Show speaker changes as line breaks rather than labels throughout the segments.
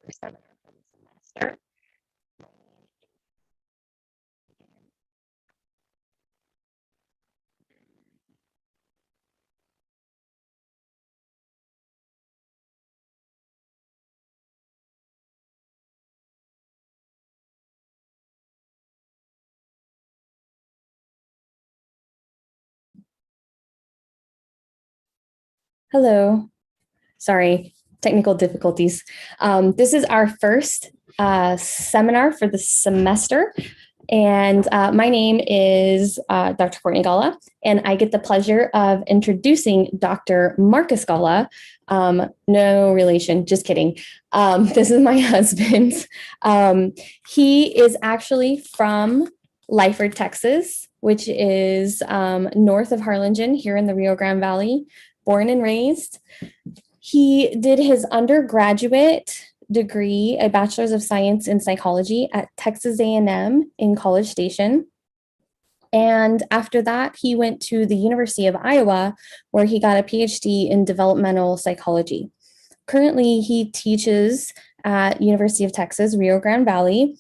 first seminar for the semester. Hello. Sorry, technical difficulties. This is our first seminar for the semester. And my name is Dr. Courtney Galla, and I get the pleasure of introducing Dr. Marcus Galla. No relation, just kidding. This is my husband. He is actually from Lyford, Texas, which is north of Harlingen here in the Rio Grande Valley, born and raised. He did his undergraduate degree, a bachelor's of science in psychology at Texas A&M in College Station. And after that, he went to the University of Iowa, where he got a PhD in developmental psychology. Currently, he teaches at University of Texas, Rio Grande Valley.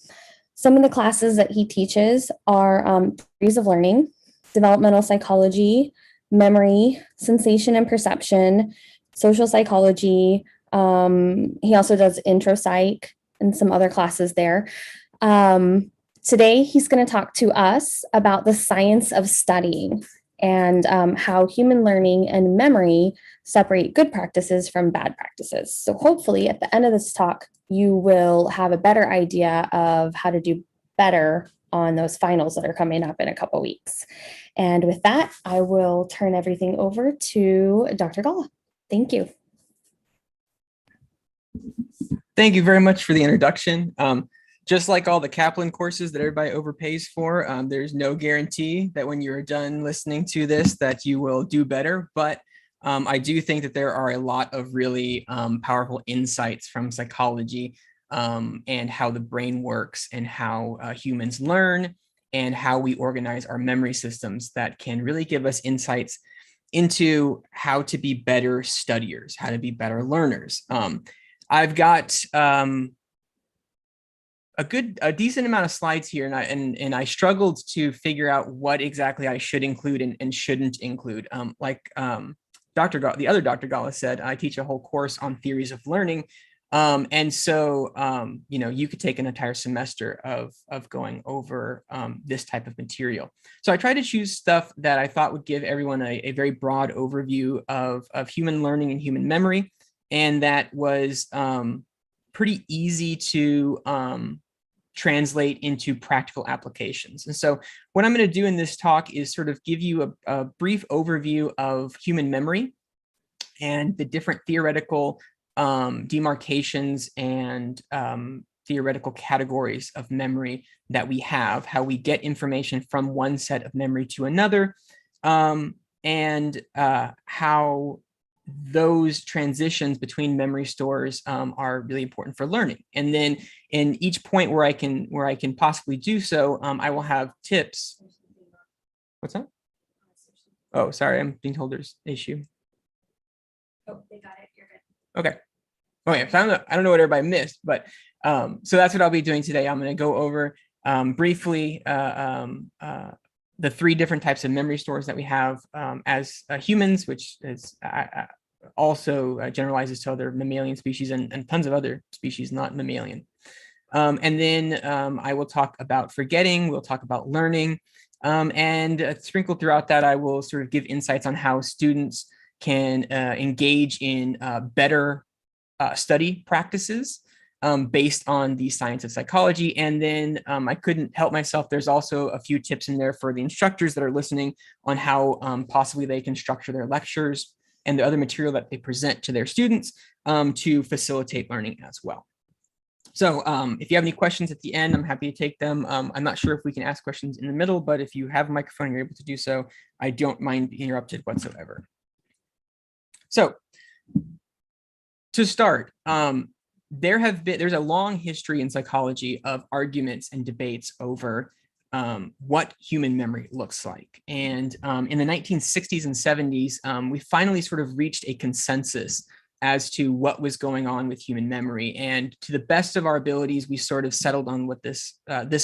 Some of the classes that he teaches are theories of learning, developmental psychology, memory, sensation and perception, social psychology. He also does intro psych and some other classes there. Today, he's going to talk to us about the science of studying and how human learning and memory separate good practices from bad practices. So hopefully at the end of this talk, you will have a better idea of how to do better on those finals that are coming up in a couple weeks. And with that, I will turn everything over to Dr. Galla. Thank you.
Thank you very much for the introduction. Just like all the Kaplan courses that everybody overpays for, there's no guarantee that when you're done listening to this that you will do better. But I do think that there are a lot of really powerful insights from psychology and how the brain works and how humans learn and how we organize our memory systems that can really give us insights into how to be better studiers, how to be better learners. I've got a decent amount of slides here, and I struggled to figure out what exactly I should include and shouldn't include. The other Dr. Galla said, I teach a whole course on theories of learning. And so, you could take an entire semester of going over this type of material. So I tried to choose stuff that I thought would give everyone a very broad overview of human learning and human memory, and that was pretty easy to translate into practical applications. And so what I'm going to do in this talk is sort of give you a brief overview of human memory and the different theoretical demarcations and theoretical categories of memory that we have, how we get information from one set of memory to another, and how those transitions between memory stores are really important for learning. And then in each point where I can possibly do so, I will have tips. What's that? Oh, sorry, I'm being told there's an issue.
Oh, they got it. You're good.
Okay. Okay. So I don't know what everybody missed, but so that's what I'll be doing today. I'm going to go over briefly the three different types of memory stores that we have as humans, which is also generalizes to other mammalian species and tons of other species not mammalian. And then I will talk about forgetting. We'll talk about learning, and sprinkled throughout that, I will sort of give insights on how students can engage in better study practices based on the science of psychology. And then I couldn't help myself. There's also a few tips in there for the instructors that are listening on how possibly they can structure their lectures and the other material that they present to their students to facilitate learning as well. So if you have any questions at the end, I'm happy to take them. I'm not sure if we can ask questions in the middle, but if you have a microphone and you're able to do so, I don't mind being interrupted whatsoever. So to start, there's a long history in psychology of arguments and debates over what human memory looks like. And in the 1960s and 70s, we finally sort of reached a consensus as to what was going on with human memory. And to the best of our abilities, we sort of settled on what this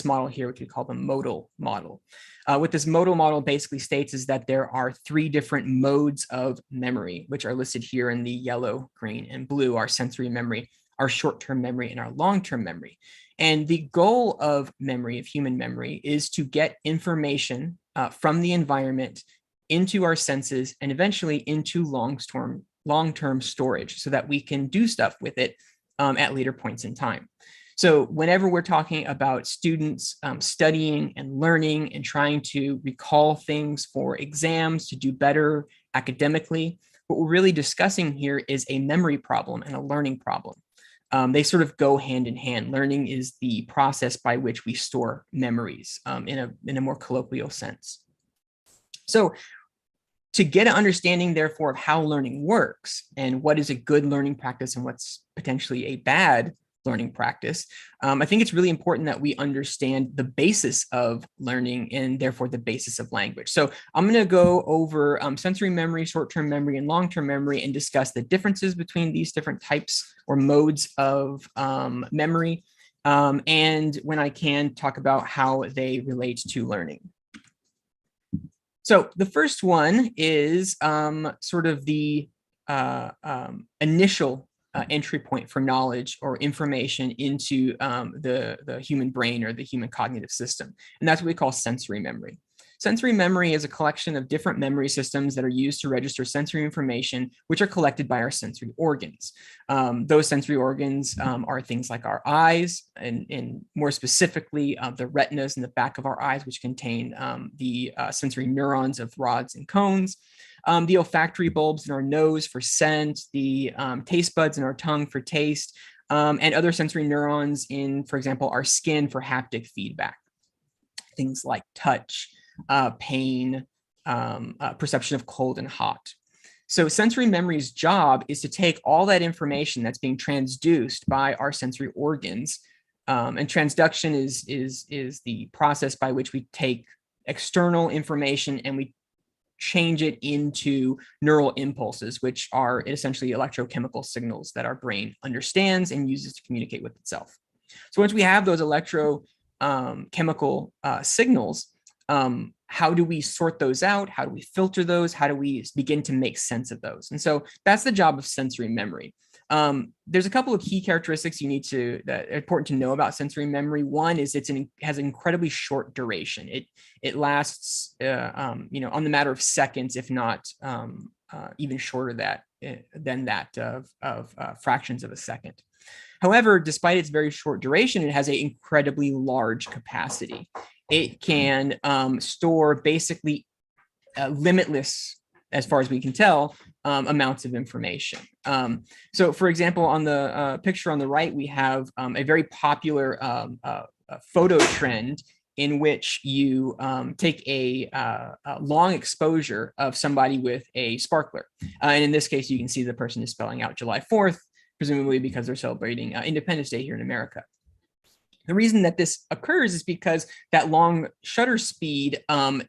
model here, which we call the modal model. What this modal model basically states is that there are 3 different modes of memory, which are listed here in the yellow, green, and blue: our sensory memory, our short-term memory, and our long-term memory. And the goal of memory, of human memory, is to get information from the environment into our senses and eventually into long-term storage so that we can do stuff with it at later points in time. So whenever we're talking about students studying and learning and trying to recall things for exams to do better academically, what we're really discussing here is a memory problem and a learning problem. They sort of go hand in hand. Learning is the process by which we store memories in a more colloquial sense. So to get an understanding, therefore, of how learning works and what is a good learning practice and what's potentially a bad learning practice, I think it's really important that we understand the basis of learning and therefore the basis of language. So I'm going to go over sensory memory, short-term memory, and long-term memory and discuss the differences between these different types or modes of memory. And when I can, talk about how they relate to learning. So the first one is sort of the initial entry point for knowledge or information into the human brain or the human cognitive system. And that's what we call sensory memory. Sensory memory is a collection of different memory systems that are used to register sensory information, which are collected by our sensory organs. Those sensory organs are things like our eyes, and more specifically, the retinas in the back of our eyes, which contain the sensory neurons of rods and cones. The olfactory bulbs in our nose for scent, the taste buds in our tongue for taste, and other sensory neurons in, for example, our skin for haptic feedback. Things like touch, pain, perception of cold and hot. So sensory memory's job is to take all that information that's being transduced by our sensory organs, and transduction is the process by which we take external information and we change it into neural impulses, which are essentially electrochemical signals that our brain understands and uses to communicate with itself. So once we have those electrochemical signals, how do we sort those out? How do we filter those? How do we begin to make sense of those? And so that's the job of sensory memory. There's a couple of key characteristics that are important to know about sensory memory. One is it has an incredibly short duration. It lasts, on the matter of seconds, if not even shorter than that of fractions of a second. However, despite its very short duration, it has an incredibly large capacity. It can store basically limitless, as far as we can tell, amounts of information. So for example, on the picture on the right, we have a very popular photo trend in which you take a long exposure of somebody with a sparkler. And in this case, you can see the person is spelling out July 4th, presumably because they're celebrating Independence Day here in America. The reason that this occurs is because that long shutter speed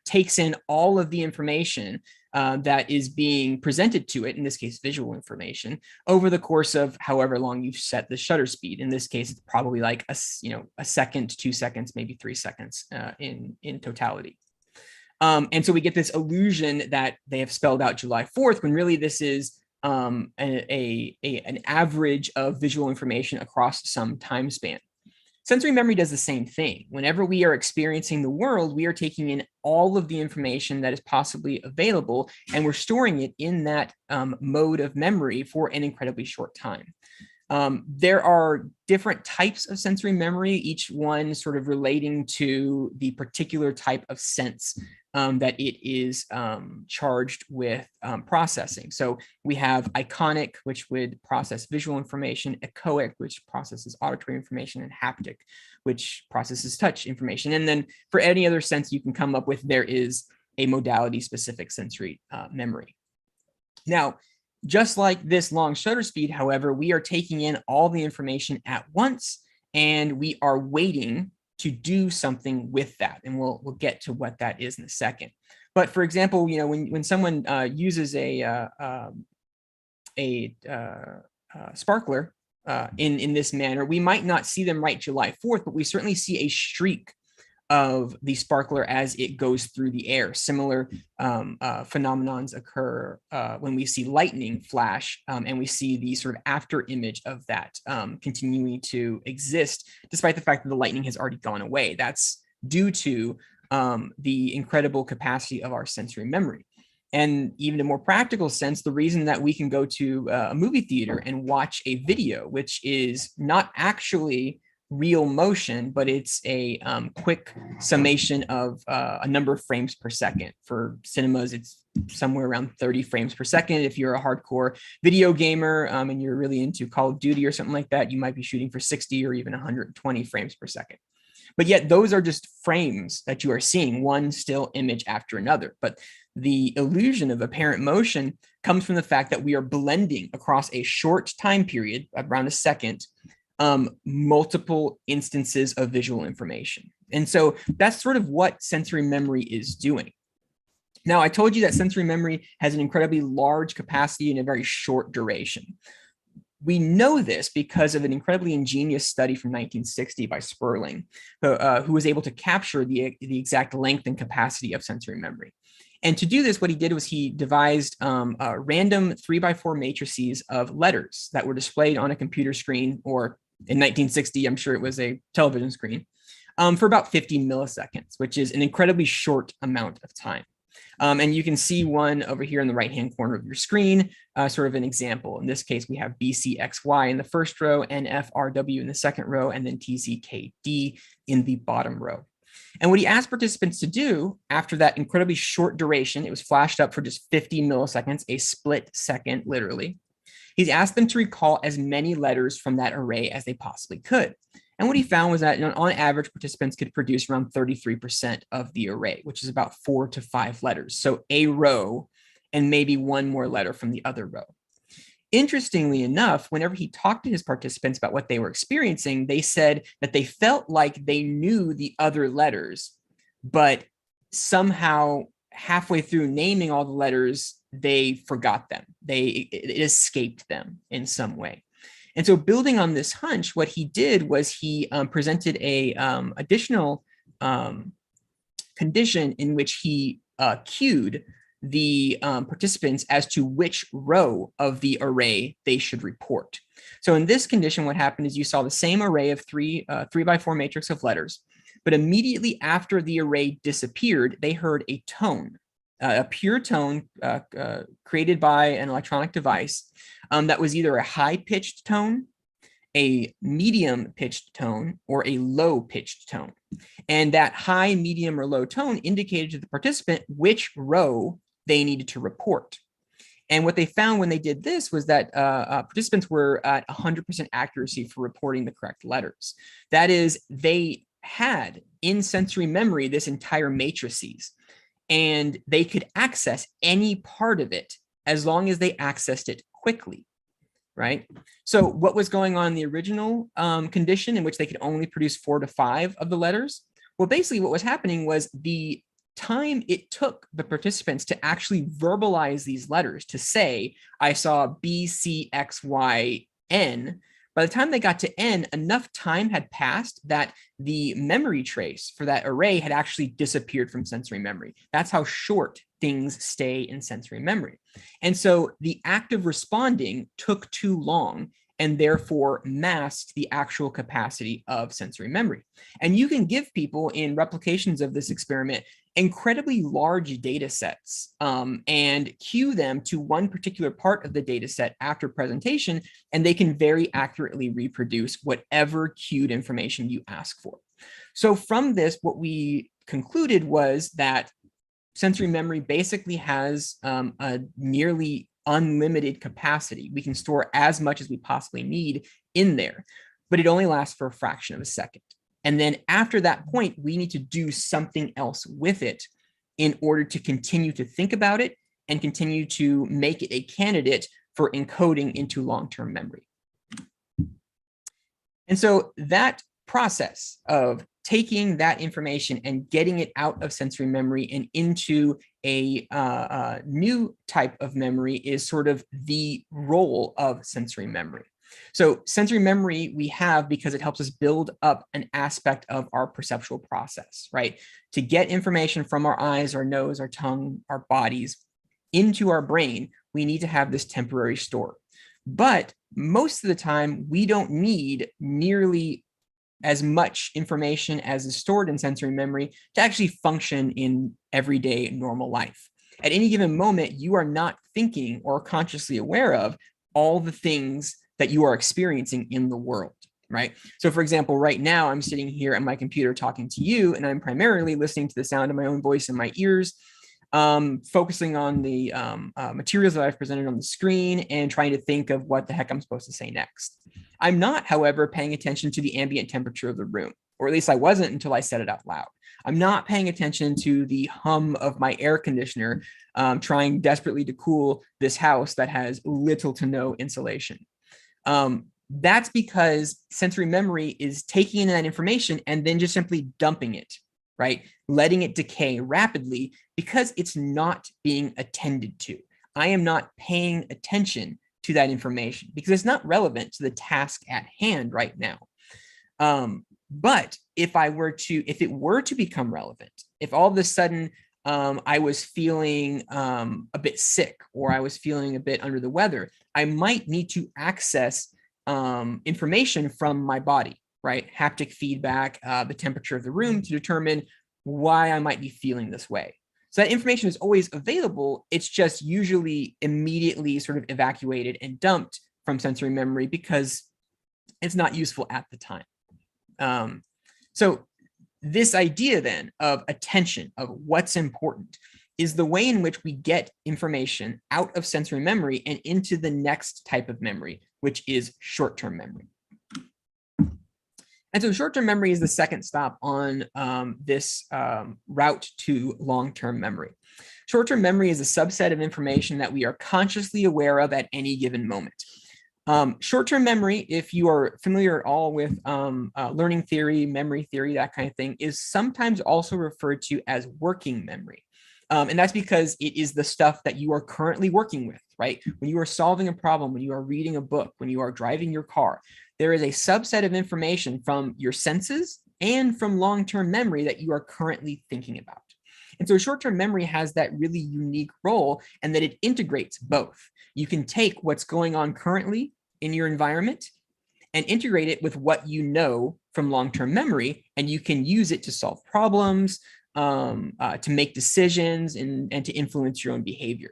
takes in all of the information that is being presented to it, in this case, visual information, over the course of however long you've set the shutter speed. In this case, it's probably like a second, 2 seconds, maybe 3 seconds in totality. And so we get this illusion that they have spelled out July 4th, when really this is an average of visual information across some time span. Sensory memory does the same thing. Whenever we are experiencing the world, we are taking in all of the information that is possibly available, and we're storing it in that mode of memory for an incredibly short time. There are different types of sensory memory, each one sort of relating to the particular type of sense that it is charged with processing. So we have iconic, which would process visual information, echoic, which processes auditory information, and haptic, which processes touch information. And then for any other sense you can come up with, there is a modality-specific sensory memory. Now, just like this long shutter speed, however, we are taking in all the information at once, and we are waiting to do something with that. And we'll get to what that is in a second. But for example, when someone uses a a sparkler in this manner, we might not see them right July 4th, but we certainly see a streak of the sparkler as it goes through the air. Similar phenomenons occur when we see lightning flash, and we see the sort of after image of that continuing to exist, despite the fact that the lightning has already gone away. That's due to the incredible capacity of our sensory memory. And even in a more practical sense, the reason that we can go to a movie theater and watch a video, which is not actually real motion, but it's a quick summation of a number of frames per second. For cinemas, it's somewhere around 30 frames per second. If you're a hardcore video gamer and you're really into Call of Duty or something like that, you might be shooting for 60 or even 120 frames per second. But yet those are just frames that you are seeing, one still image after another. But the illusion of apparent motion comes from the fact that we are blending across a short time period, around a second, multiple instances of visual information. And so that's sort of what sensory memory is doing. Now, I told you that sensory memory has an incredibly large capacity and a very short duration. We know this because of an incredibly ingenious study from 1960 by Sperling, who was able to capture the exact length and capacity of sensory memory. And to do this, what he did was he devised random 3x4 matrices of letters that were displayed on a computer screen, or in 1960, I'm sure it was a television screen, for about 15 milliseconds, which is an incredibly short amount of time. And you can see one over here in the right-hand corner of your screen, sort of an example. In this case, we have BCXY in the first row, NFRW in the second row, and then TZKD in the bottom row. And what he asked participants to do after that incredibly short duration, it was flashed up for just 50 milliseconds, a split second, literally. He's asked them to recall as many letters from that array as they possibly could. And what he found was that, on average, participants could produce around 33% of the array, which is about 4 to 5 letters. So a row and maybe one more letter from the other row. Interestingly enough, whenever he talked to his participants about what they were experiencing, they said that they felt like they knew the other letters, but somehow halfway through naming all the letters, they forgot them. It escaped them in some way. And so, building on this hunch, what he did was he presented a additional condition in which he cued the participants as to which row of the array they should report. So in this condition, what happened is you saw the same array of 3x4 matrix of letters, but immediately after the array disappeared, they heard a tone, a pure tone created by an electronic device that was either a high-pitched tone, a medium-pitched tone, or a low-pitched tone. And that high, medium, or low tone indicated to the participant which row they needed to report. And what they found when they did this was that participants were at 100% accuracy for reporting the correct letters. That is, they had in sensory memory this entire matrices, and they could access any part of it as long as they accessed it quickly, right? So what was going on in the original condition in which they could only produce 4 to 5 of the letters? Well, basically what was happening was the time it took the participants to actually verbalize these letters, to say, I saw B, C, X, Y, N. By the time they got to N, enough time had passed that the memory trace for that array had actually disappeared from sensory memory. That's how short things stay in sensory memory. And so the act of responding took too long and therefore masked the actual capacity of sensory memory. And you can give people in replications of this experiment incredibly large data sets and cue them to one particular part of the data set after presentation, and they can very accurately reproduce whatever cued information you ask for. So from this, what we concluded was that sensory memory basically has a nearly unlimited capacity. We can store as much as we possibly need in there, but it only lasts for a fraction of a second. And then after that point, we need to do something else with it in order to continue to think about it and continue to make it a candidate for encoding into long-term memory. And so that process of taking that information and getting it out of sensory memory and into a new type of memory is sort of the role of sensory memory. So sensory memory we have because it helps us build up an aspect of our perceptual process, right? To get information from our eyes, our nose, our tongue, our bodies into our brain, we need to have this temporary store. But most of the time, we don't need nearly as much information as is stored in sensory memory to actually function in everyday normal life. At any given moment, you are not thinking or consciously aware of all the things that you are experiencing in the world, right? So for example, right now I'm sitting here at my computer talking to you, and I'm primarily listening to the sound of my own voice in my ears, focusing on the materials that I've presented on the screen and trying to think of what the heck I'm supposed to say next. I'm not, however, paying attention to the ambient temperature of the room, or at least I wasn't until I said it out loud. I'm not paying attention to the hum of my air conditioner, trying desperately to cool this house that has little to no insulation. That's because sensory memory is taking in that information and then just simply dumping it, right? Letting it decay rapidly because it's not being attended to. I am not paying attention to that information because it's not relevant to the task at hand right now. But if it were to become relevant, if all of a sudden I was feeling a bit sick or I was feeling a bit under the weather, I might need to access information from my body, right? Haptic feedback, the temperature of the room to determine why I might be feeling this way. So that information is always available. It's just usually immediately sort of evacuated and dumped from sensory memory because it's not useful at the time. So this idea then of attention, of what's important, is the way in which we get information out of sensory memory and into the next type of memory, which is short-term memory. And so short-term memory is the second stop on this route to long-term memory. Short-term memory is a subset of information that we are consciously aware of at any given moment. Short-term memory, if you are familiar at all with learning theory, memory theory, that kind of thing, is sometimes also referred to as working memory. And that's because it is the stuff that you are currently working with, right? When you are solving a problem, when you are reading a book, when you are driving your car, there is a subset of information from your senses and from long-term memory that you are currently thinking about. And so short-term memory has that really unique role and that it integrates both. You can take what's going on currently in your environment and integrate it with what you know from long-term memory, and you can use it to solve problems, to make decisions, and to influence your own behavior.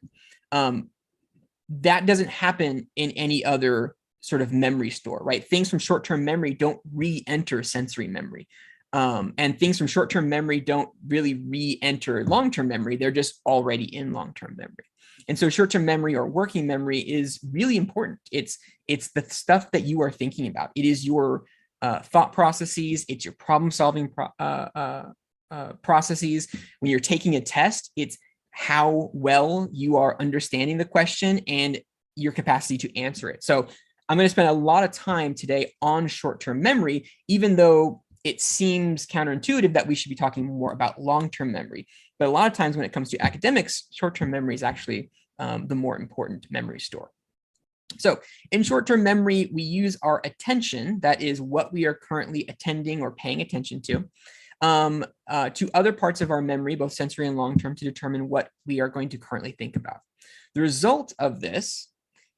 That doesn't happen in any other sort of memory store, right? Things from short-term memory don't re-enter sensory memory. And things from short-term memory don't really re-enter long-term memory. They're just already in long-term memory. And so short-term memory or working memory is really important. It's the stuff that you are thinking about. It is your thought processes. It's your problem-solving processes. When you're taking a test, it's how well you are understanding the question and your capacity to answer it. So I'm going to spend a lot of time today on short-term memory, even though it seems counterintuitive that we should be talking more about long-term memory. But a lot of times when it comes to academics, short-term memory is actually the more important memory store. So in short-term memory, we use our attention, that is what we are currently attending or paying attention to other parts of our memory, both sensory and long-term, to determine what we are going to currently think about. The result of this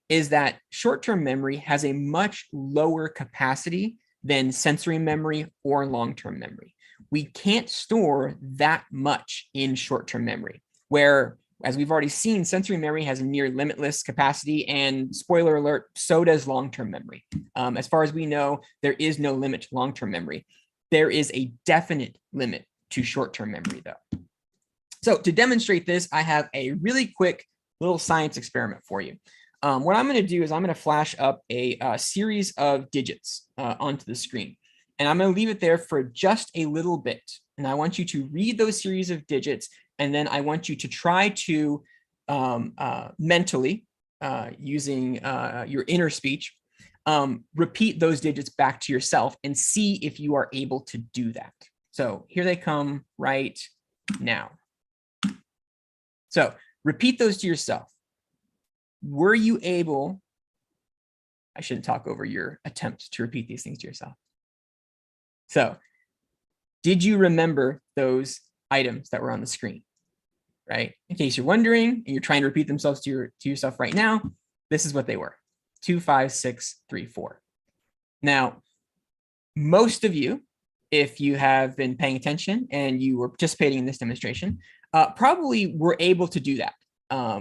is that short-term memory has a much lower capacity than sensory memory or long-term memory. We can't store that much in short-term memory, where, as we've already seen, sensory memory has a near limitless capacity, and spoiler alert, so does long-term memory. As far as we know, there is no limit to long-term memory. There is a definite limit to short-term memory, though. So to demonstrate this, I have a really quick little science experiment for you. What I'm going to do is I'm going to flash up a series of digits onto the screen, and I'm going to leave it there for just a little bit. And I want you to read those series of digits, and then I want you to try to mentally, using your inner speech, repeat those digits back to yourself and see if you are able to do that. So here they come right now. So repeat those to yourself. Were you able, I shouldn't talk over your attempts to repeat these things to yourself. So did you remember those items that were on the screen, right? In case you're wondering and you're trying to repeat themselves to yourself right now, this is what they were: 2, 5, 6, 3, 4. Now, most of you, if you have been paying attention and you were participating in this demonstration, probably were able to do that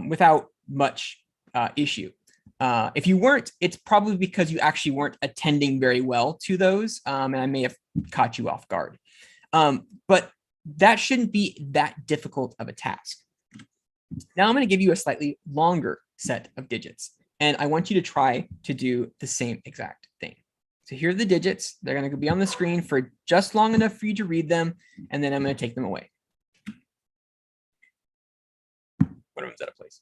without much issue. If you weren't, it's probably because you actually weren't attending very well to those, and I may have caught you off guard. But that shouldn't be that difficult of a task. Now I'm going to give you a slightly longer set of digits, and I want you to try to do the same exact thing. So here are the digits. They're going to be on the screen for just long enough for you to read them, and then I'm going to take them away. Put them in a place.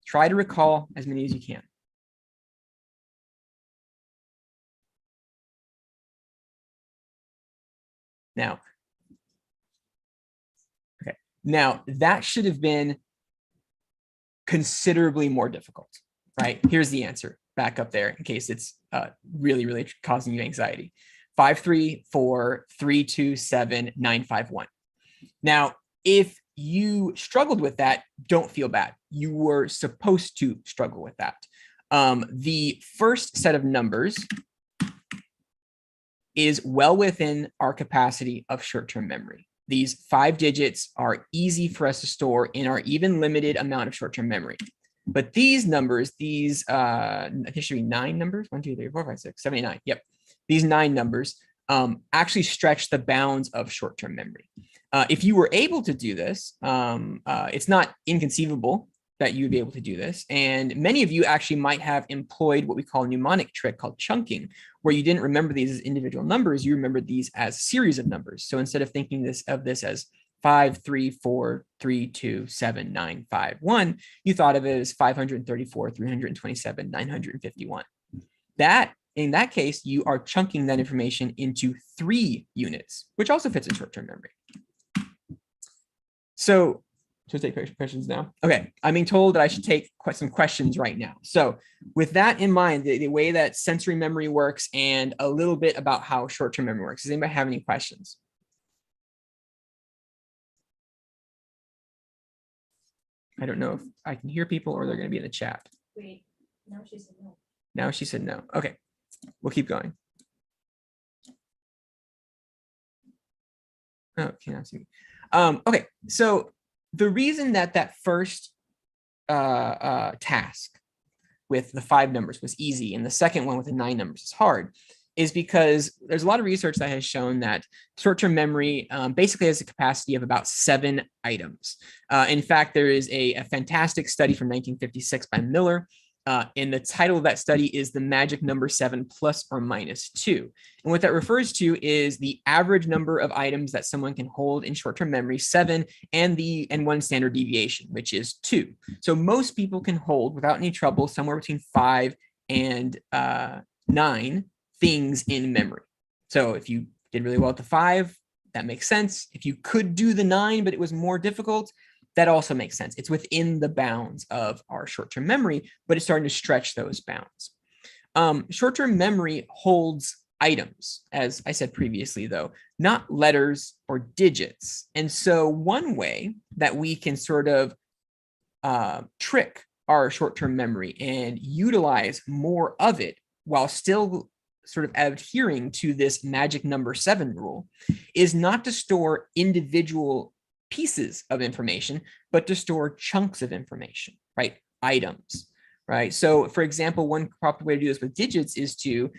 Try to recall as many as you can. Now, okay. Now that should have been considerably more difficult, right? Here's the answer back up there in case it's really, really causing you anxiety. 5, 3, 4, 3, 2, 7, 9, 5, 1. Now, if you struggled with that, don't feel bad. You were supposed to struggle with that. The first set of numbers is well within our capacity of short-term memory. These 5 digits are easy for us to store in our even limited amount of short-term memory. But these numbers, these, I think there should be 9 numbers, 1, 2, 3, 4, 5, 6, 7, 8, 9. Yep. These 9 numbers actually stretch the bounds of short-term memory. If you were able to do this, it's not inconceivable that you'd be able to do this. And many of you actually might have employed what we call a mnemonic trick called chunking, where you didn't remember these as individual numbers, you remembered these as a series of numbers. So instead of thinking of this as 5, 3, 4, 3, 2, 7, 9, 5, 1, you thought of it as 534, 327, 951. That, in that case, you are chunking that information into 3 units, which also fits in short-term memory. So, should I take questions now? Okay, I'm being told that I should take some questions right now. So with that in mind, the way that sensory memory works and a little bit about how short-term memory works, does anybody have any questions? I don't know if I can hear people or they're going to be in the chat.
Wait, now she said no.
Now she said no. Okay, we'll keep going. Oh, cannot see me. Okay, so the reason that first task with the 5 numbers was easy and the second one with the 9 numbers is hard is because there's a lot of research that has shown that short-term memory basically has a capacity of about 7 items. In fact, there is a fantastic study from 1956 by Miller. And the title of that study is The Magic Number 7 plus or minus 2. And what that refers to is the average number of items that someone can hold in short-term memory, 7, and 1 standard deviation, which is 2. So most people can hold without any trouble somewhere between 5 and 9 things in memory. So if you did really well at the 5, that makes sense. If you could do the 9, but it was more difficult, that also makes sense. It's within the bounds of our short-term memory, but it's starting to stretch those bounds. Short-term memory holds items, as I said previously, though, not letters or digits. And so one way that we can sort of trick our short-term memory and utilize more of it while still sort of adhering to this magic number 7 rule is not to store individual pieces of information, but to store chunks of information, right? Items, right? So for example, one proper way to do this with digits is to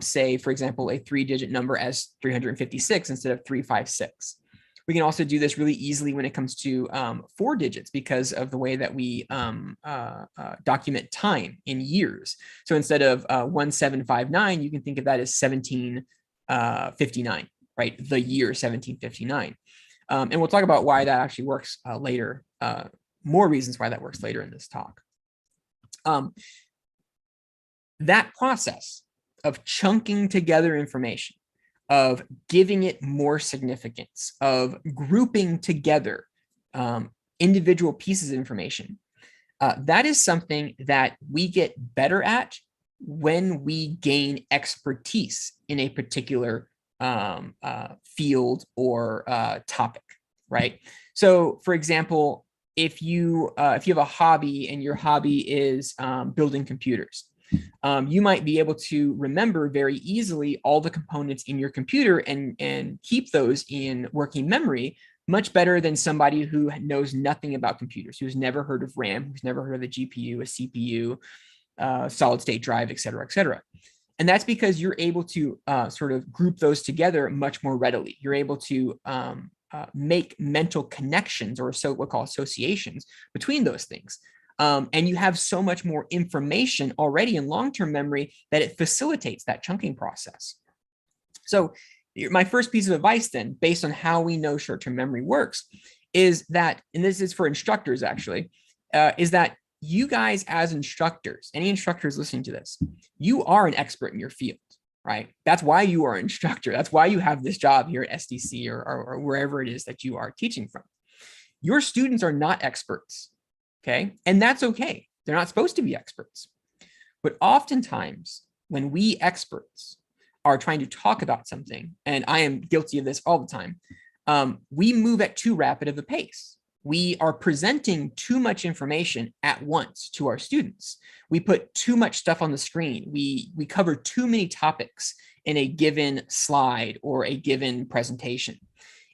say, for example, a 3-digit number as 356 instead of 356. We can also do this really easily when it comes to 4 digits because of the way that we document time in years. So instead of 1759, you can think of that as 1759, right? The year 1759. And we'll talk about why that actually works later, more reasons why that works later in this talk. That process of chunking together information, of giving it more significance, of grouping together individual pieces of information. That is something that we get better at when we gain expertise in a particular field or topic, right? So, for example, if you have a hobby and your hobby is building computers, you might be able to remember very easily all the components in your computer and keep those in working memory much better than somebody who knows nothing about computers, who's never heard of RAM, who's never heard of a GPU, a CPU, solid state drive, et cetera, et cetera. And that's because you're able to sort of group those together much more readily. You're able to make mental connections, or what we call associations, between those things. And you have so much more information already in long-term memory that it facilitates that chunking process. So my first piece of advice then, based on how we know short-term memory works, is that, and this is for instructors actually, is that you guys as instructors, any instructors listening to this, you are an expert in your field, right? That's why you are an instructor. That's why you have this job here at SDC or wherever it is that you are teaching from. Your students are not experts, okay? And that's okay. They're not supposed to be experts. But oftentimes when we experts are trying to talk about something, and I am guilty of this all the time, we move at too rapid of a pace. We are presenting too much information at once to our students. We put too much stuff on the screen. We cover too many topics in a given slide or a given presentation.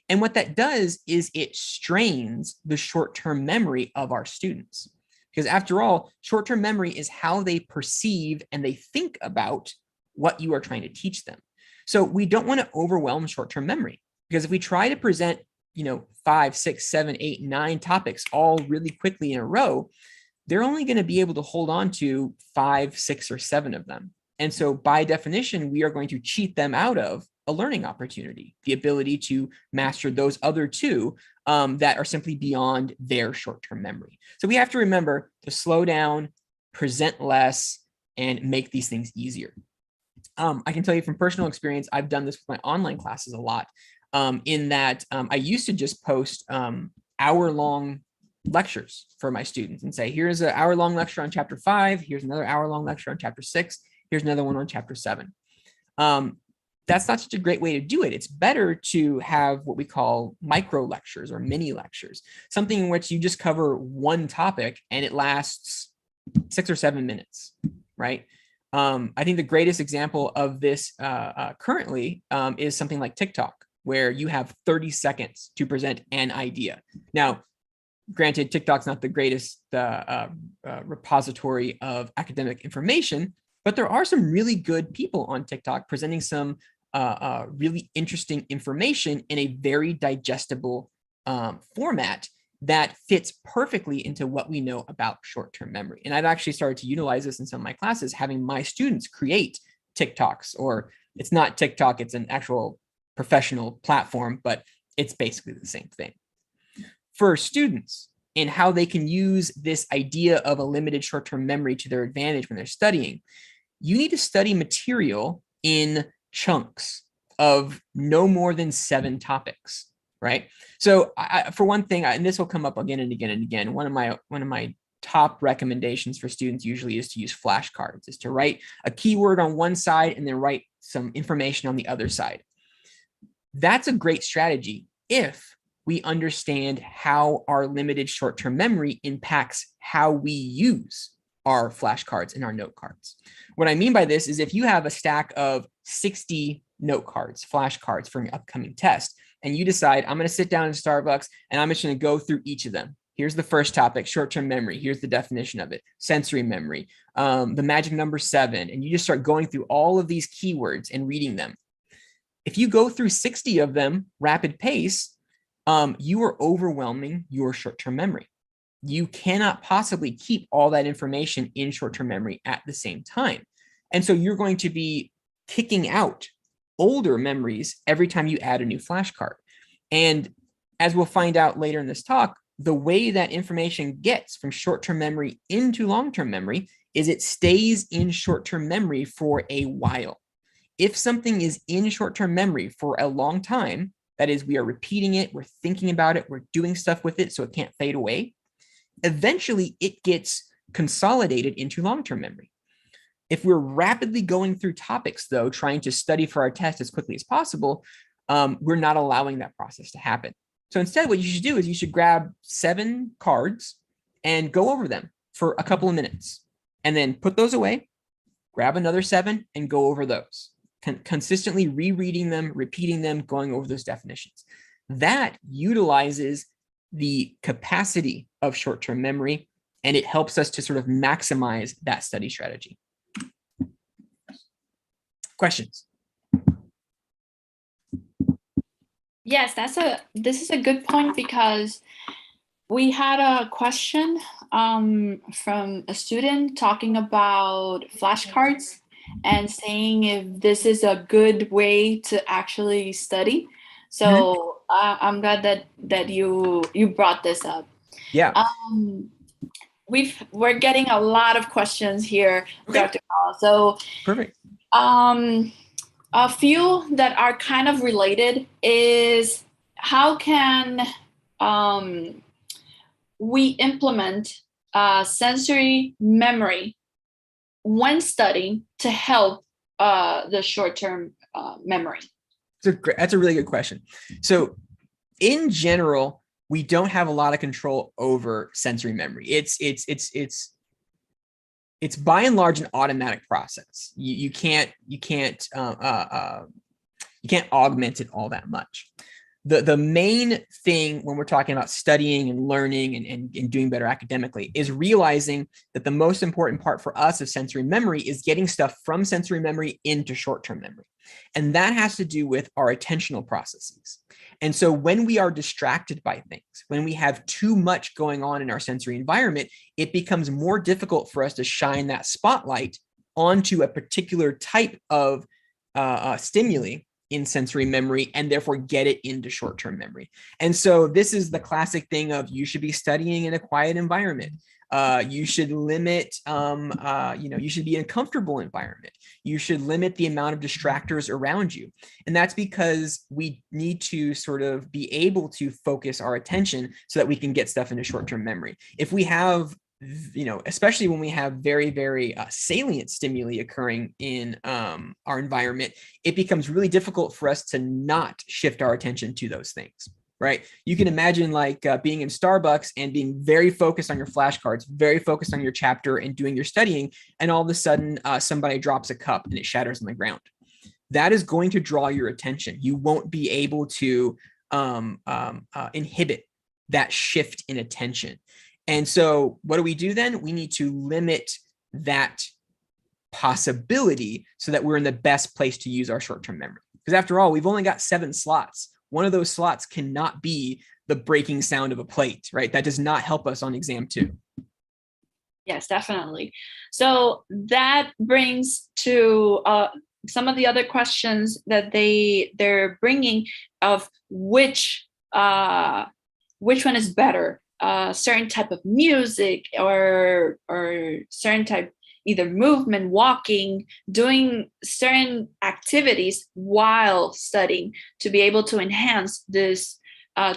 And what that does is it strains the short-term memory of our students. Because after all, short-term memory is how they perceive and they think about what you are trying to teach them. So we don't want to overwhelm short-term memory, because if we try to present 5, 6, 7, 8, 9 topics all really quickly in a row, they're only going to be able to hold on to 5, 6, or 7 of them. And so by definition, we are going to cheat them out of a learning opportunity, the ability to master those other 2 that are simply beyond their short-term memory. So we have to remember to slow down, present less, and make these things easier. I can tell you from personal experience, I've done this with my online classes a lot. In that I used to just post hour-long lectures for my students and say, here's an hour-long lecture on chapter 5, here's another hour-long lecture on chapter 6, here's another one on chapter 7. That's not such a great way to do it. It's better to have what we call micro lectures or mini lectures, something in which you just cover one topic and it lasts 6 or 7 minutes, right? I think the greatest example of this currently is something like TikTok, where you have 30 seconds to present an idea. Now, granted, TikTok's not the greatest repository of academic information, but there are some really good people on TikTok presenting some really interesting information in a very digestible format that fits perfectly into what we know about short-term memory. And I've actually started to utilize this in some of my classes, having my students create TikToks, or it's not TikTok, it's an actual professional platform, but it's basically the same thing. For students, and how they can use this idea of a limited short-term memory to their advantage when they're studying, you need to study material in chunks of no more than 7 topics, right? So for one thing, and this will come up again and again and again, one of my top recommendations for students usually is to use flashcards, is to write a keyword on one side and then write some information on the other side. That's a great strategy if we understand how our limited short-term memory impacts how we use our flashcards and our note cards. What I mean by this is if you have a stack of 60 note cards, flashcards for an upcoming test, and you decide, I'm going to sit down in Starbucks and I'm just going to go through each of them. Here's the first topic, short-term memory. Here's the definition of it, sensory memory, the magic number 7, and you just start going through all of these keywords and reading them. If you go through 60 of them, rapid pace, you are overwhelming your short-term memory. You cannot possibly keep all that information in short-term memory at the same time. And so you're going to be kicking out older memories every time you add a new flashcard. And as we'll find out later in this talk, the way that information gets from short-term memory into long-term memory is it stays in short-term memory for a while. If something is in short-term memory for a long time, that is, we are repeating it, we're thinking about it, we're doing stuff with it so it can't fade away, eventually it gets consolidated into long-term memory. If we're rapidly going through topics, though, trying to study for our test as quickly as possible, we're not allowing that process to happen. So instead, what you should do is you should grab 7 cards and go over them for a couple of minutes, and then put those away, grab another 7 and go over those, consistently rereading them, repeating them, going over those definitions. That utilizes the capacity of short-term memory, and it helps us to sort of maximize that study strategy. Questions?
Yes, this is a good point, because we had a question from a student talking about flashcards and saying if this is a good way to actually study. So I'm glad that you brought this up.
Yeah.
We're getting a lot of questions here,
Okay.
Dr. Paul. So
Perfect.
a few that are kind of related is, how can we implement sensory memory when studying to help the short-term memory?
That's a really good question. So in general, we don't have a lot of control over sensory memory. It's by and large an automatic process. You can't augment it all that much. The main thing when we're talking about studying and learning and doing better academically is realizing that the most important part for us of sensory memory is getting stuff from sensory memory into short-term memory. And that has to do with our attentional processes. And so when we are distracted by things, when we have too much going on in our sensory environment, it becomes more difficult for us to shine that spotlight onto a particular type of stimuli in sensory memory, and therefore get it into short-term memory. And so this is the classic thing of, you should be studying in a quiet environment. You should limit, you should be in a comfortable environment. You should limit the amount of distractors around you. And that's because we need to sort of be able to focus our attention so that we can get stuff into short-term memory. If we have, especially when we have very, very salient stimuli occurring in our environment, it becomes really difficult for us to not shift our attention to those things. Right? You can imagine like being in Starbucks and being very focused on your flashcards, very focused on your chapter and doing your studying, and all of a sudden somebody drops a cup and it shatters on the ground. That is going to draw your attention. You won't be able to inhibit that shift in attention. And so what do we do then? We need to limit that possibility so that we're in the best place to use our short-term memory. Because after all, we've only got 7 slots. One of those slots cannot be the breaking sound of a plate, right? That does not help us on exam 2.
Yes, definitely. So that brings to some of the other questions that they're bringing of which one is better, certain type of music or certain type, either movement, walking, doing certain activities while studying to be able to enhance this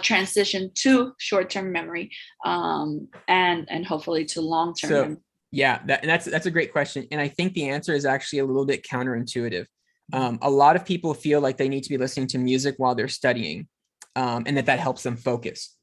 transition to short-term memory and hopefully to long-term memory.
Yeah, that's a great question. And I think the answer is actually a little bit counterintuitive. A lot of people feel like they need to be listening to music while they're studying and that helps them focus.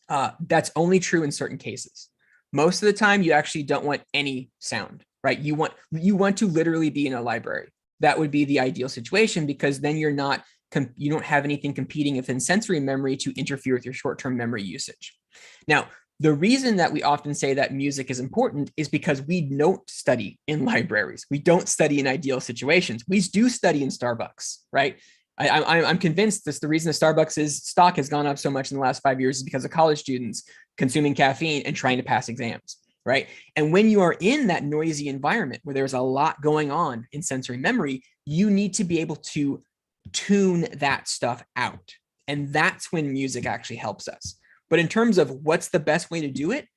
That's only true in certain cases. Most of the time, you actually don't want any sound, right? You want to literally be in a library. That would be the ideal situation, because then you don't have anything competing within sensory memory to interfere with your short-term memory usage. Now, the reason that we often say that music is important is because we don't study in libraries. We don't study in ideal situations. We do study in Starbucks, right? I'm convinced the reason the Starbucks stock has gone up so much in the last 5 years is because of college students consuming caffeine and trying to pass exams, right? And when you are in that noisy environment where there's a lot going on in sensory memory, you need to be able to tune that stuff out. And that's when music actually helps us. But in terms of what's the best way to do it,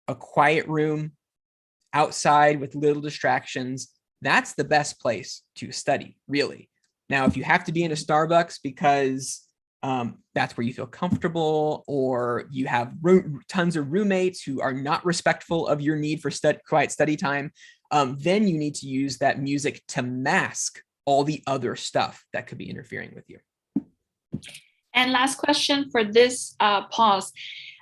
a quiet room, outside with little distractions, that's the best place to study, really. Now, if you have to be in a Starbucks because that's where you feel comfortable, or you have tons of roommates who are not respectful of your need for quiet study time, then you need to use that music to mask all the other stuff that could be interfering with you.
And last question for this pause.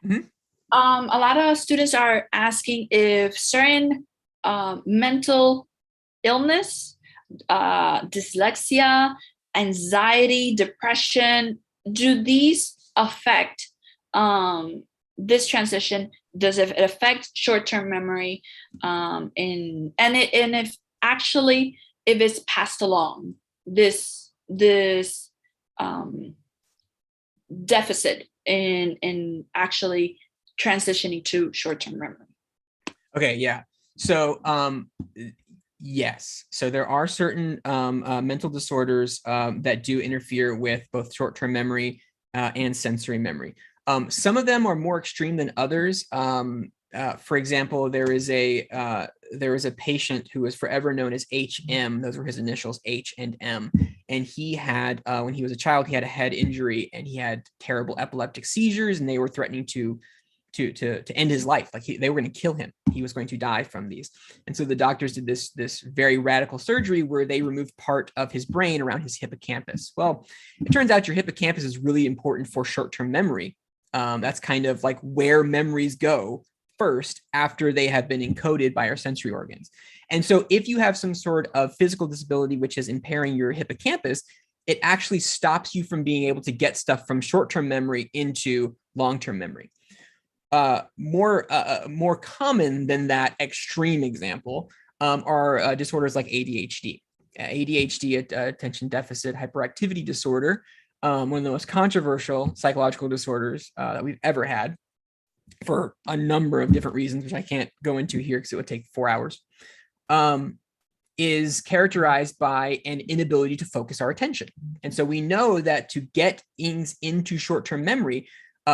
Mhm.
A lot of students are asking if certain mental illness, dyslexia, anxiety, depression, do these affect this transition? Does it affect short-term memory? And if actually, if it's passed along, this deficit in actually transitioning to short-term memory.
Okay, yeah. So yes, so there are certain mental disorders that do interfere with both short-term memory and sensory memory. Some of them are more extreme than others. For example, there is a patient who was forever known as HM. Those were his initials, H and M. And he had, when he was a child, he had a head injury and he had terrible epileptic seizures, and they were threatening to end his life. Like they were going to kill him. He was going to die from these. And so the doctors did this very radical surgery where they removed part of his brain around his hippocampus. Well, it turns out your hippocampus is really important for short-term memory. That's kind of like where memories go first after they have been encoded by our sensory organs. And so if you have some sort of physical disability which is impairing your hippocampus, it actually stops you from being able to get stuff from short-term memory into long-term memory. More common than that extreme example are disorders like ADHD. ADHD, attention deficit hyperactivity disorder, one of the most controversial psychological disorders that we've ever had, for a number of different reasons, which I can't go into here because it would take 4 hours, is characterized by an inability to focus our attention. And so we know that to get things into short-term memory,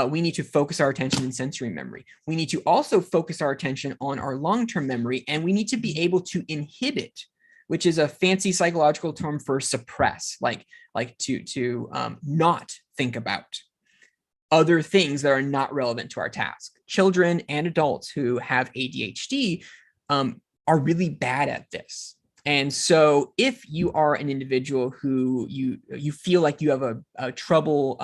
we need to focus our attention in sensory memory. We need to also focus our attention on our long-term memory, and we need to be able to inhibit, which is a fancy psychological term for suppress, like to not think about other things that are not relevant to our task. Children and adults who have ADHD are really bad at this. And so if you are an individual who you feel like you have a trouble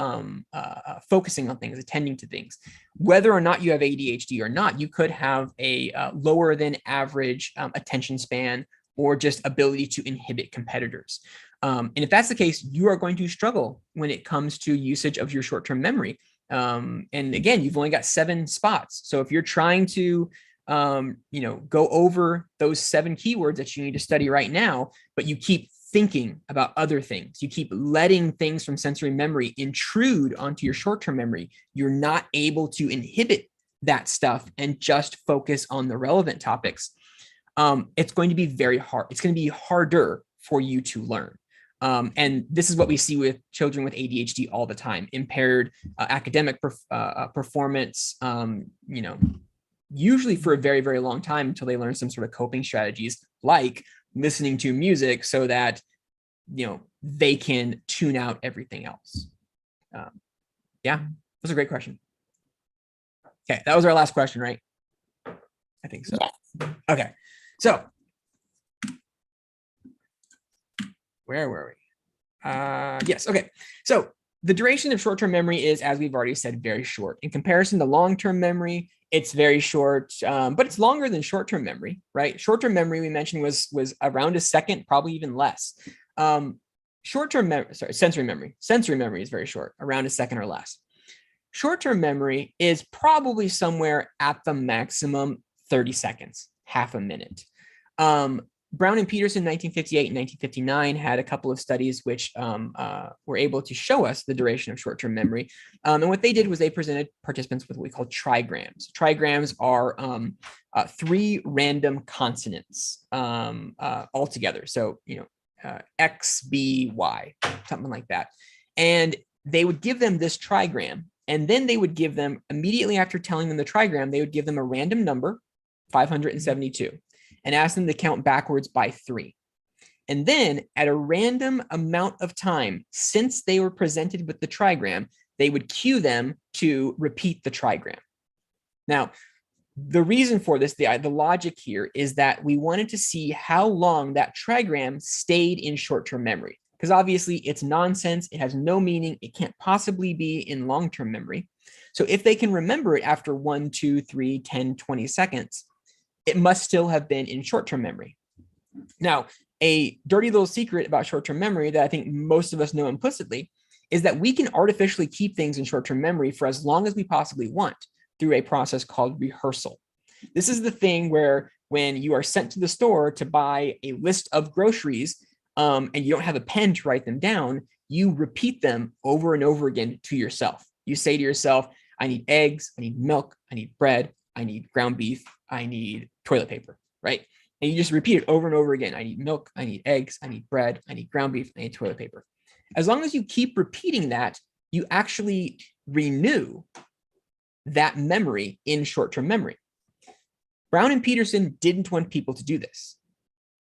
focusing on things, attending to things, whether or not you have ADHD or not, you could have a lower than average attention span or just ability to inhibit competitors. And if that's the case, you are going to struggle when it comes to usage of your short-term memory. And again, you've only got 7 spots. So if you're trying to go over those 7 keywords that you need to study right now, but you keep thinking about other things, you keep letting things from sensory memory intrude onto your short-term memory, you're not able to inhibit that stuff and just focus on the relevant topics. It's going to be very hard. It's going to be harder for you to learn. And this is what we see with children with ADHD all the time: impaired academic performance, usually for a very, very long time until they learn some sort of coping strategies like listening to music so that, they can tune out everything else. Yeah, that's a great question. Okay, that was our last question, right? I think so.
Yes.
Okay, so where were we? Yes, okay. So the duration of short-term memory is, as we've already said, very short. In comparison to long-term memory, it's very short, but it's longer than short-term memory, right? Short-term memory, we mentioned, was around a second, probably even less. Sensory memory. Sensory memory is very short, around a second or less. Short-term memory is probably somewhere at the maximum 30 seconds, half a minute. Brown and Peterson, 1958 and 1959, had a couple of studies which were able to show us the duration of short-term memory. And what they did was they presented participants with what we call trigrams. Trigrams are 3 random consonants altogether. So, X, B, Y, something like that. And they would give them this trigram, and then they would give them, immediately after telling them the trigram, they would give them a random number, 572. And ask them to count backwards by 3. And then at a random amount of time, since they were presented with the trigram, they would cue them to repeat the trigram. Now, the reason for this, the logic here is that we wanted to see how long that trigram stayed in short-term memory, because obviously it's nonsense. It has no meaning. It can't possibly be in long-term memory. So if they can remember it after 1, 2, 3, 10, 20 seconds, it must still have been in short-term memory. Now, a dirty little secret about short-term memory that I think most of us know implicitly is that we can artificially keep things in short-term memory for as long as we possibly want through a process called rehearsal. This is the thing where when you are sent to the store to buy a list of groceries and you don't have a pen to write them down, you repeat them over and over again to yourself. You say to yourself, I need eggs, I need milk, I need bread, I need ground beef, I need toilet paper, right? And you just repeat it over and over again. I need milk, I need eggs, I need bread, I need ground beef, I need toilet paper. As long as you keep repeating that, you actually renew that memory in short-term memory. Brown and Peterson didn't want people to do this,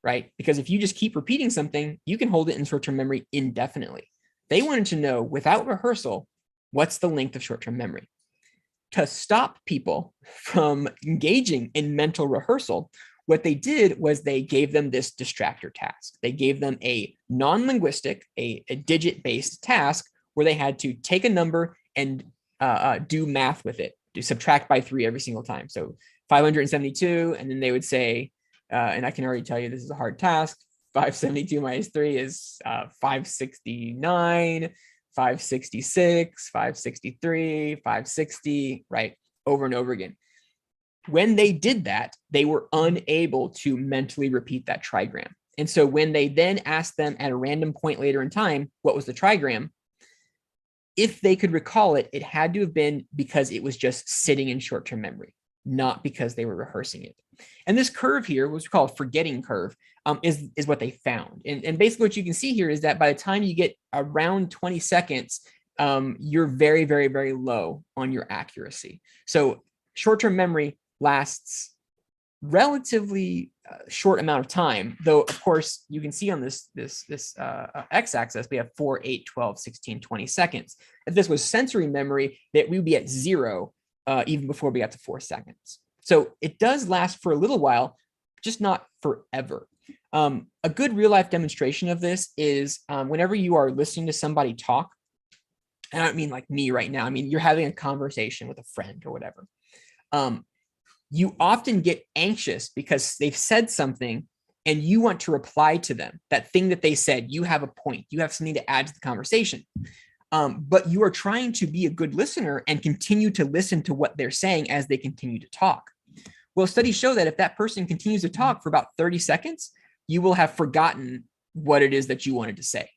right? Because if you just keep repeating something, you can hold it in short-term memory indefinitely. They wanted to know, without rehearsal, what's the length of short-term memory? To stop people from engaging in mental rehearsal, what they did was they gave them this distractor task. They gave them a non-linguistic, a digit-based task where they had to take a number and do math with it, do subtract by 3 every single time. So 572, and then they would say, and I can already tell you this is a hard task, 572 minus 3 is 569, 566, 563, 560, right? Over and over again. When they did that, they were unable to mentally repeat that trigram. And so when they then asked them at a random point later in time, what was the trigram? If they could recall it, it had to have been because it was just sitting in short-term memory, not because they were rehearsing it. And this curve here, what's called forgetting curve, is what they found. And basically what you can see here is that by the time you get around 20 seconds, you're very, very, very low on your accuracy. So short-term memory lasts relatively short amount of time, though of course you can see on this x-axis we have 4, 8, 12, 16, 20 seconds. If this was sensory memory, that we would be at 0 even before we got to 4 seconds. So it does last for a little while, just not forever. A good real-life demonstration of this is whenever you are listening to somebody talk, and I don't mean like me right now, I mean you're having a conversation with a friend or whatever. You often get anxious because they've said something and you want to reply to them. That thing that they said, you have a point, you have something to add to the conversation. But you are trying to be a good listener and continue to listen to what they're saying as they continue to talk. Well, studies show that if that person continues to talk for about 30 seconds, you will have forgotten what it is that you wanted to say,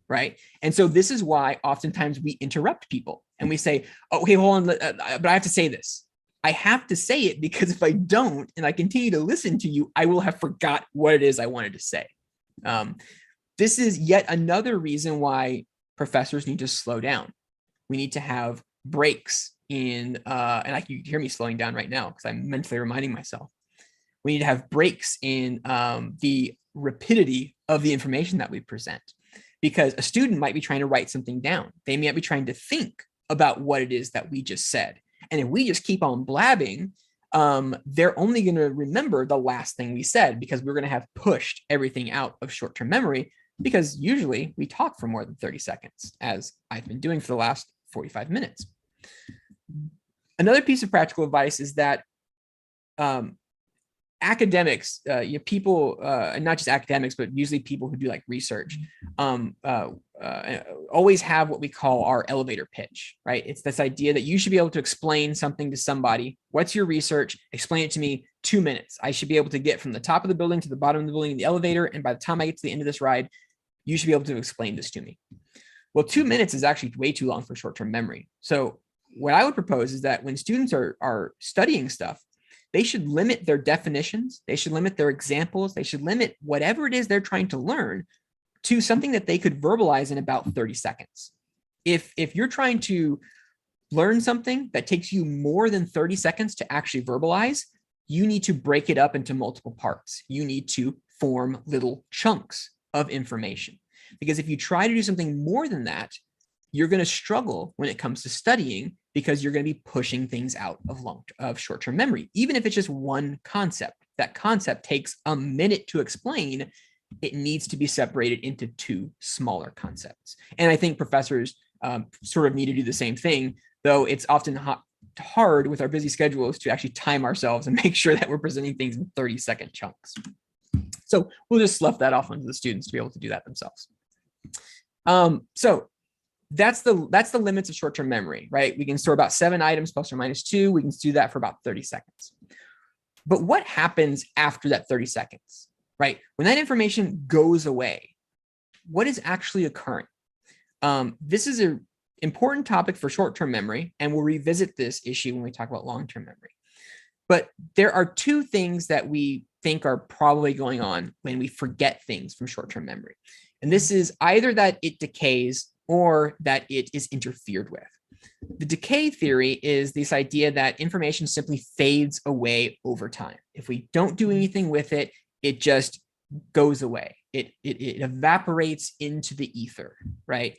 right? And so this is why oftentimes we interrupt people and we say, oh, okay, hold on, but I have to say this. I have to say it because if I don't and I continue to listen to you, I will have forgot what it is I wanted to say. This is yet another reason why professors need to slow down. We need to have breaks in, and you hear me slowing down right now because I'm mentally reminding myself. We need to have breaks in the rapidity of the information that we present, because a student might be trying to write something down. They might be trying to think about what it is that we just said. And if we just keep on blabbing, they're only going to remember the last thing we said because we're going to have pushed everything out of short-term memory, because usually we talk for more than 30 seconds, as I've been doing for the last 45 minutes. Another piece of practical advice is that academics, people, and not just academics, but usually people who do like research, always have what we call our elevator pitch, right? It's this idea that you should be able to explain something to somebody. What's your research? Explain it to me 2 minutes. I should be able to get from the top of the building to the bottom of the building in the elevator. And by the time I get to the end of this ride, you should be able to explain this to me. Well, 2 minutes is actually way too long for short-term memory. So what I would propose is that when students are studying stuff, they should limit their definitions. They should limit their examples. They should limit whatever it is they're trying to learn to something that they could verbalize in about 30 seconds. If you're trying to learn something that takes you more than 30 seconds to actually verbalize, you need to break it up into multiple parts. You need to form little chunks of information. Because if you try to do something more than that, you're going to struggle when it comes to studying, because you're going to be pushing things out of short-term memory. Even if it's just one concept, that concept takes a minute to explain, it needs to be separated into two smaller concepts. And I think professors sort of need to do the same thing, though it's often hard with our busy schedules to actually time ourselves and make sure that we're presenting things in 30-second chunks. So we'll just slough that off onto the students to be able to do that themselves. So that's the limits of short-term memory, right? We can store about 7 items plus or minus 2. We can do that for about 30 seconds. But what happens after that 30 seconds, right? When that information goes away, what is actually occurring? This is an important topic for short-term memory, and we'll revisit this issue when we talk about long-term memory. But there are 2 things that we think are probably going on when we forget things from short-term memory. And this is either that it decays or that it is interfered with. The decay theory is this idea that information simply fades away over time. If we don't do anything with it, it just goes away. It evaporates into the ether, right?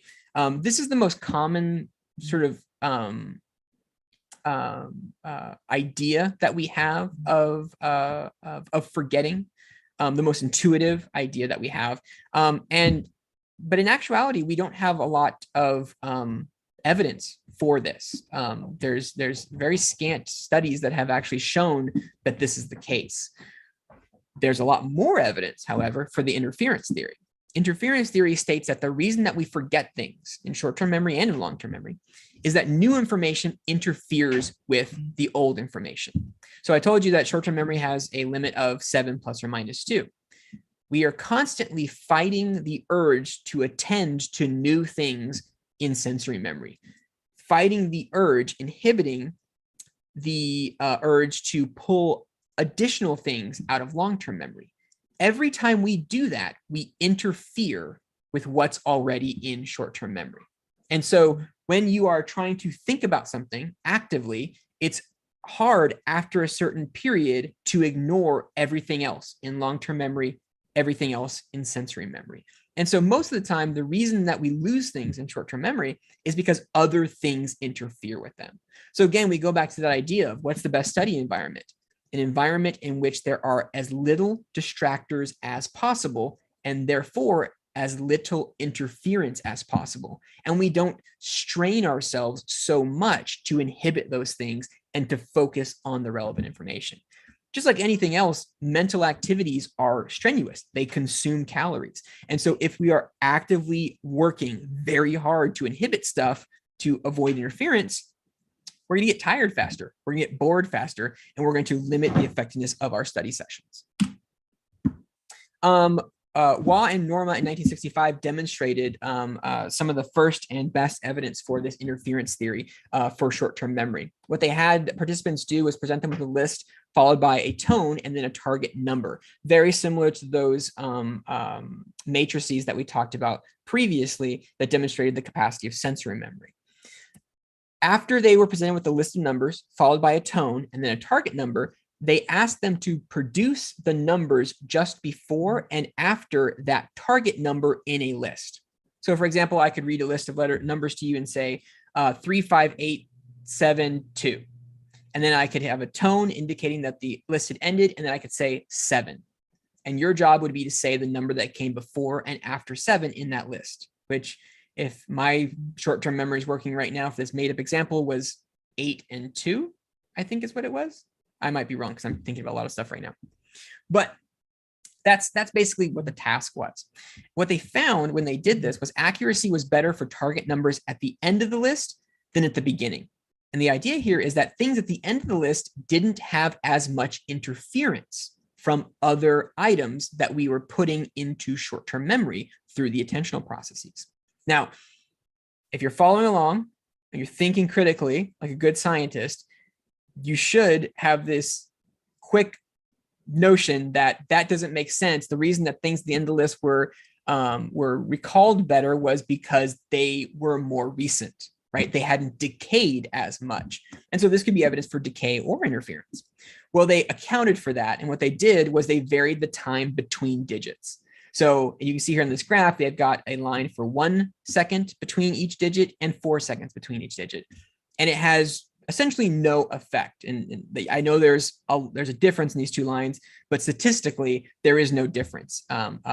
This is the most common sort of idea that we have of forgetting, the most intuitive idea that we have. But in actuality, we don't have a lot of evidence for this. There's very scant studies that have actually shown that this is the case. There's a lot more evidence, however, for the interference theory. Interference theory states that the reason that we forget things in short-term memory and in long-term memory is that new information interferes with the old information. So I told you that short-term memory has a limit of 7 plus or minus 2. We are constantly fighting the urge to attend to new things in sensory memory, fighting the urge, inhibiting the urge to pull additional things out of long-term memory. Every time we do that, we interfere with what's already in short-term memory. And so when you are trying to think about something actively, it's hard after a certain period to ignore everything else in long-term memory, everything else in sensory memory. And so most of the time, the reason that we lose things in short-term memory is because other things interfere with them. So again, we go back to that idea of what's the best study environment? An environment in which there are as little distractors as possible, and therefore as little interference as possible. And we don't strain ourselves so much to inhibit those things and to focus on the relevant information. Just like anything else, mental activities are strenuous. They consume calories. And so if we are actively working very hard to inhibit stuff to avoid interference, we're going to get tired faster, we're going to get bored faster, and we're going to limit the effectiveness of our study sessions. Waugh and Norma in 1965 demonstrated some of the first and best evidence for this interference theory for short-term memory. What they had participants do was present them with a list followed by a tone and then a target number, very similar to those matrices that we talked about previously that demonstrated the capacity of sensory memory. After they were presented with a list of numbers followed by a tone and then a target number, they asked them to produce the numbers just before and after that target number in a list. So for example, I could read a list of numbers to you and say 35872. And then I could have a tone indicating that the list had ended, and then I could say 7. And your job would be to say the number that came before and after 7 in that list, which if my short-term memory is working right now, if this made-up example was 8 and 2, I think is what it was. I might be wrong because I'm thinking about a lot of stuff right now. But that's basically what the task was. What they found when they did this was accuracy was better for target numbers at the end of the list than at the beginning. And the idea here is that things at the end of the list didn't have as much interference from other items that we were putting into short-term memory through the attentional processes. Now, if you're following along and you're thinking critically like a good scientist, you should have this quick notion that that doesn't make sense. The reason that things at the end of the list were recalled better was because they were more recent, right? They hadn't decayed as much. And so this could be evidence for decay or interference. Well, they accounted for that. And what they did was they varied the time between digits. So you can see here in this graph, they've got a line for 1 second between each digit and 4 seconds between each digit. And it has essentially no effect. And I know there's a difference in these two lines, but statistically, there is no difference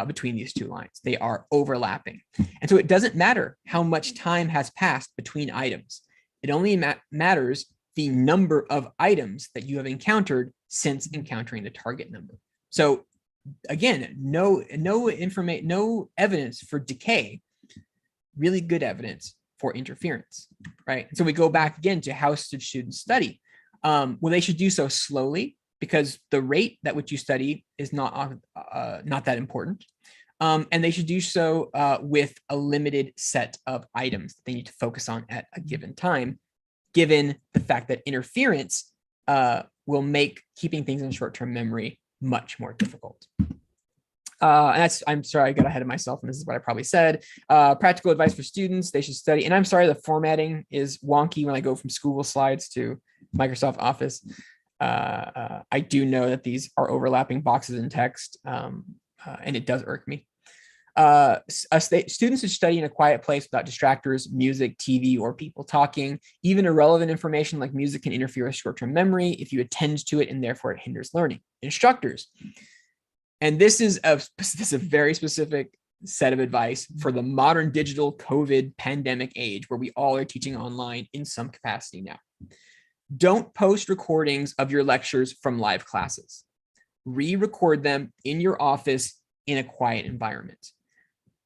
between these two lines. They are overlapping. And so it doesn't matter how much time has passed between items. It only matters the number of items that you have encountered since encountering the target number. So again, no evidence for decay, really good evidence for interference, right? So we go back again to how should students study? Well, they should do so slowly because the rate at which you study is not that important. And they should do so with a limited set of items that they need to focus on at a given time, given the fact that interference will make keeping things in short-term memory much more difficult. And I'm sorry, I got ahead of myself, and this is what I probably said. Practical advice for students, they should study. And I'm sorry, the formatting is wonky when I go from Google Slides to Microsoft Office. I do know that these are overlapping boxes in text, and it does irk me. Students should study in a quiet place without distractors, music, TV, or people talking. Even irrelevant information like music can interfere with short-term memory if you attend to it, and therefore it hinders learning. Instructors. And this is a very specific set of advice for the modern digital COVID pandemic age where we all are teaching online in some capacity now. Don't post recordings of your lectures from live classes. Re-record them in your office in a quiet environment.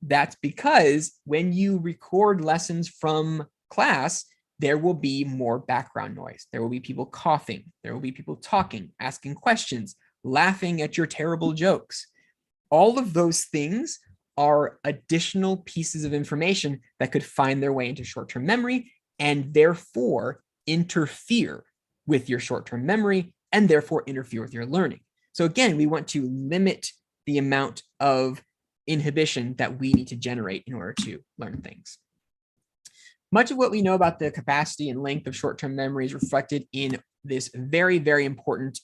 That's because when you record lessons from class, there will be more background noise. There will be people coughing. There will be people talking, asking questions, laughing at your terrible jokes. All of those things are additional pieces of information that could find their way into short-term memory and therefore interfere with your short-term memory and therefore interfere with your learning. So again, we want to limit the amount of inhibition that we need to generate in order to learn things. Much of what we know about the capacity and length of short-term memory is reflected in this very, very important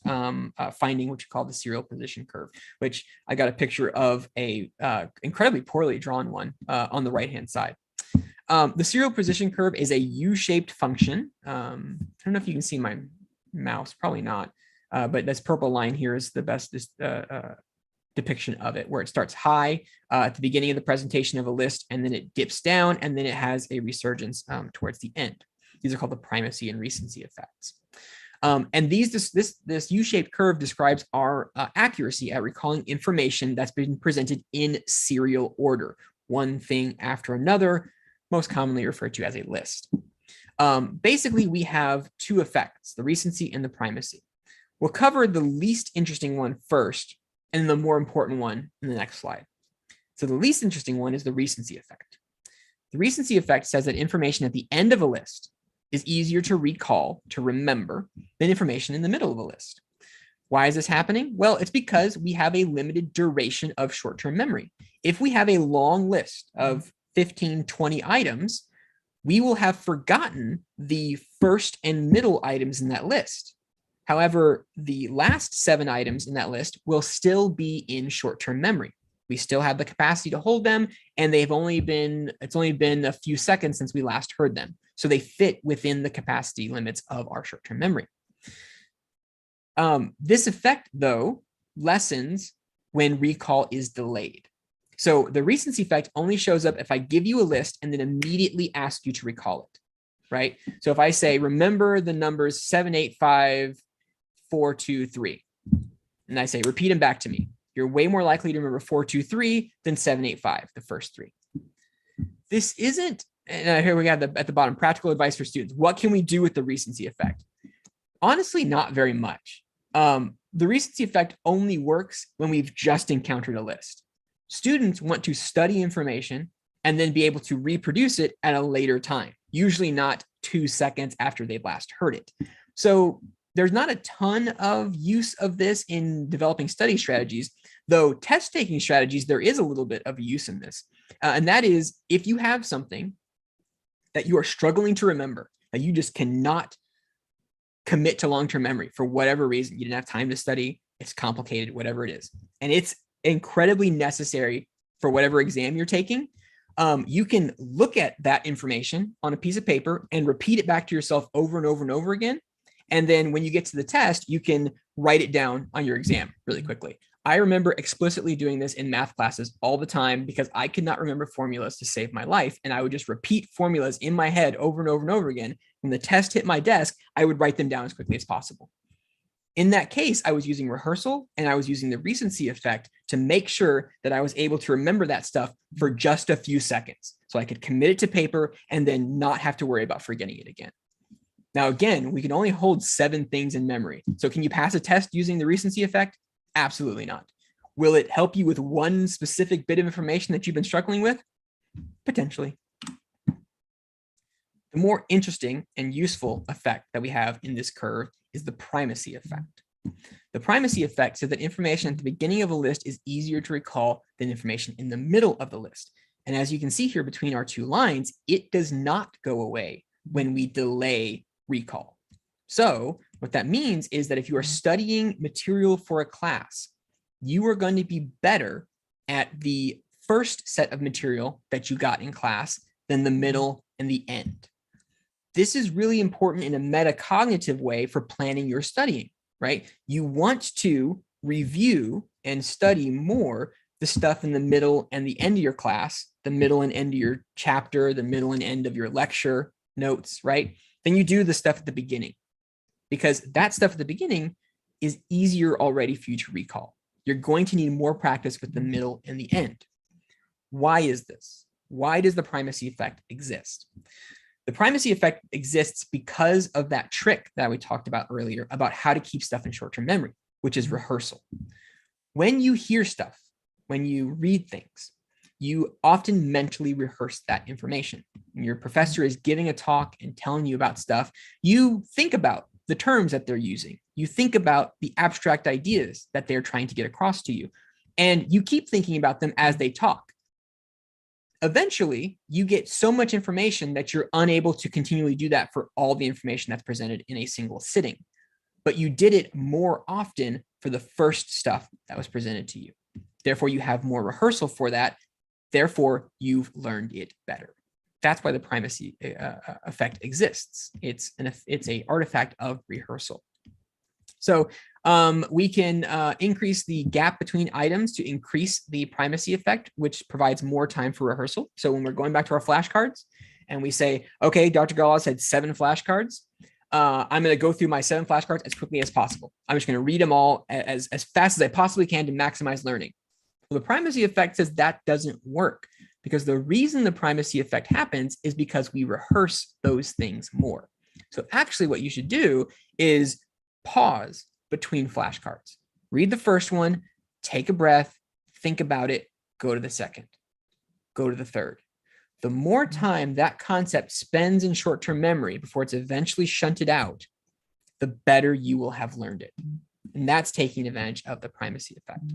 finding, which we call the serial position curve, which I got a picture of a incredibly poorly drawn one on the right-hand side. The serial position curve is a U-shaped function. I don't know if you can see my mouse, probably not, but this purple line here is the best depiction of it, where it starts high at the beginning of the presentation of a list, and then it dips down, and then it has a resurgence towards the end. These are called the primacy and recency effects. And this U-shaped curve describes our accuracy at recalling information that's been presented in serial order, one thing after another, most commonly referred to as a list. Basically, we have two effects, the recency and the primacy. We'll cover the least interesting one first, and the more important one in the next slide. So the least interesting one is the recency effect. The recency effect says that information at the end of a list is easier to recall, to remember, than information in the middle of a list. Why is this happening? Well, it's because we have a limited duration of short-term memory. If we have a long list of 15, 20 items, we will have forgotten the first and middle items in that list. However, the last 7 items in that list will still be in short-term memory. We still have the capacity to hold them, and it's only been a few seconds since we last heard them. So they fit within the capacity limits of our short-term memory. This effect, though, lessens when recall is delayed. So the recency effect only shows up if I give you a list and then immediately ask you to recall it, right? So if I say, remember the numbers 7, 8, 5, 4, 2, 3, and I say, repeat them back to me, you're way more likely to remember 4, 2, 3 than 7, 8, 5, the first 3. This isn't, and here we got at the bottom, practical advice for students. What can we do with the recency effect? Honestly, not very much. The recency effect only works when we've just encountered a list. Students want to study information and then be able to reproduce it at a later time, usually not 2 seconds after they've last heard it. So there's not a ton of use of this in developing study strategies, though test-taking strategies, there is a little bit of use in this. And that is, if you have something that you are struggling to remember, that you just cannot commit to long-term memory for whatever reason, you didn't have time to study, it's complicated, whatever it is, and it's incredibly necessary for whatever exam you're taking, you can look at that information on a piece of paper and repeat it back to yourself over and over and over again. And then when you get to the test, you can write it down on your exam really quickly. I remember explicitly doing this in math classes all the time because I could not remember formulas to save my life. And I would just repeat formulas in my head over and over and over again. When the test hit my desk, I would write them down as quickly as possible. In that case, I was using rehearsal and I was using the recency effect to make sure that I was able to remember that stuff for just a few seconds. So I could commit it to paper and then not have to worry about forgetting it again. Now, again, we can only hold 7 things in memory. So can you pass a test using the recency effect? Absolutely not. Will it help you with one specific bit of information that you've been struggling with? Potentially. The more interesting and useful effect that we have in this curve is the primacy effect. The primacy effect says that information at the beginning of a list is easier to recall than information in the middle of the list. And as you can see here between our 2 lines, it does not go away when we delay recall. So what that means is that if you are studying material for a class, you are going to be better at the first set of material that you got in class than the middle and the end. This is really important in a metacognitive way for planning your studying, right? You want to review and study more the stuff in the middle and the end of your class, the middle and end of your chapter, the middle and end of your lecture notes, right? Than you do the stuff at the beginning, because that stuff at the beginning is easier already for you to recall. You're going to need more practice with the middle and the end. Why is this? Why does the primacy effect exist? The primacy effect exists because of that trick that we talked about earlier about how to keep stuff in short-term memory, which is rehearsal. When you hear stuff, when you read things, you often mentally rehearse that information. When your professor is giving a talk and telling you about stuff, you think about the terms that they're using. You think about the abstract ideas that they're trying to get across to you, and you keep thinking about them as they talk. Eventually, you get so much information that you're unable to continually do that for all the information that's presented in a single sitting. But you did it more often for the first stuff that was presented to you. Therefore, you have more rehearsal for that. Therefore, you've learned it better. That's why the primacy effect exists. It's an artifact of rehearsal. So we can increase the gap between items to increase the primacy effect, which provides more time for rehearsal. So when we're going back to our flashcards and we say, okay, Dr. Gala said 7 flashcards. I'm going to go through my 7 flashcards as quickly as possible. I'm just going to read them all as fast as I possibly can to maximize learning. Well, the primacy effect says that doesn't work, because the reason the primacy effect happens is because we rehearse those things more. So actually what you should do is pause between flashcards. Read the first one, take a breath, think about it, go to the second, go to the third. The more time that concept spends in short-term memory before it's eventually shunted out, the better you will have learned it. And that's taking advantage of the primacy effect.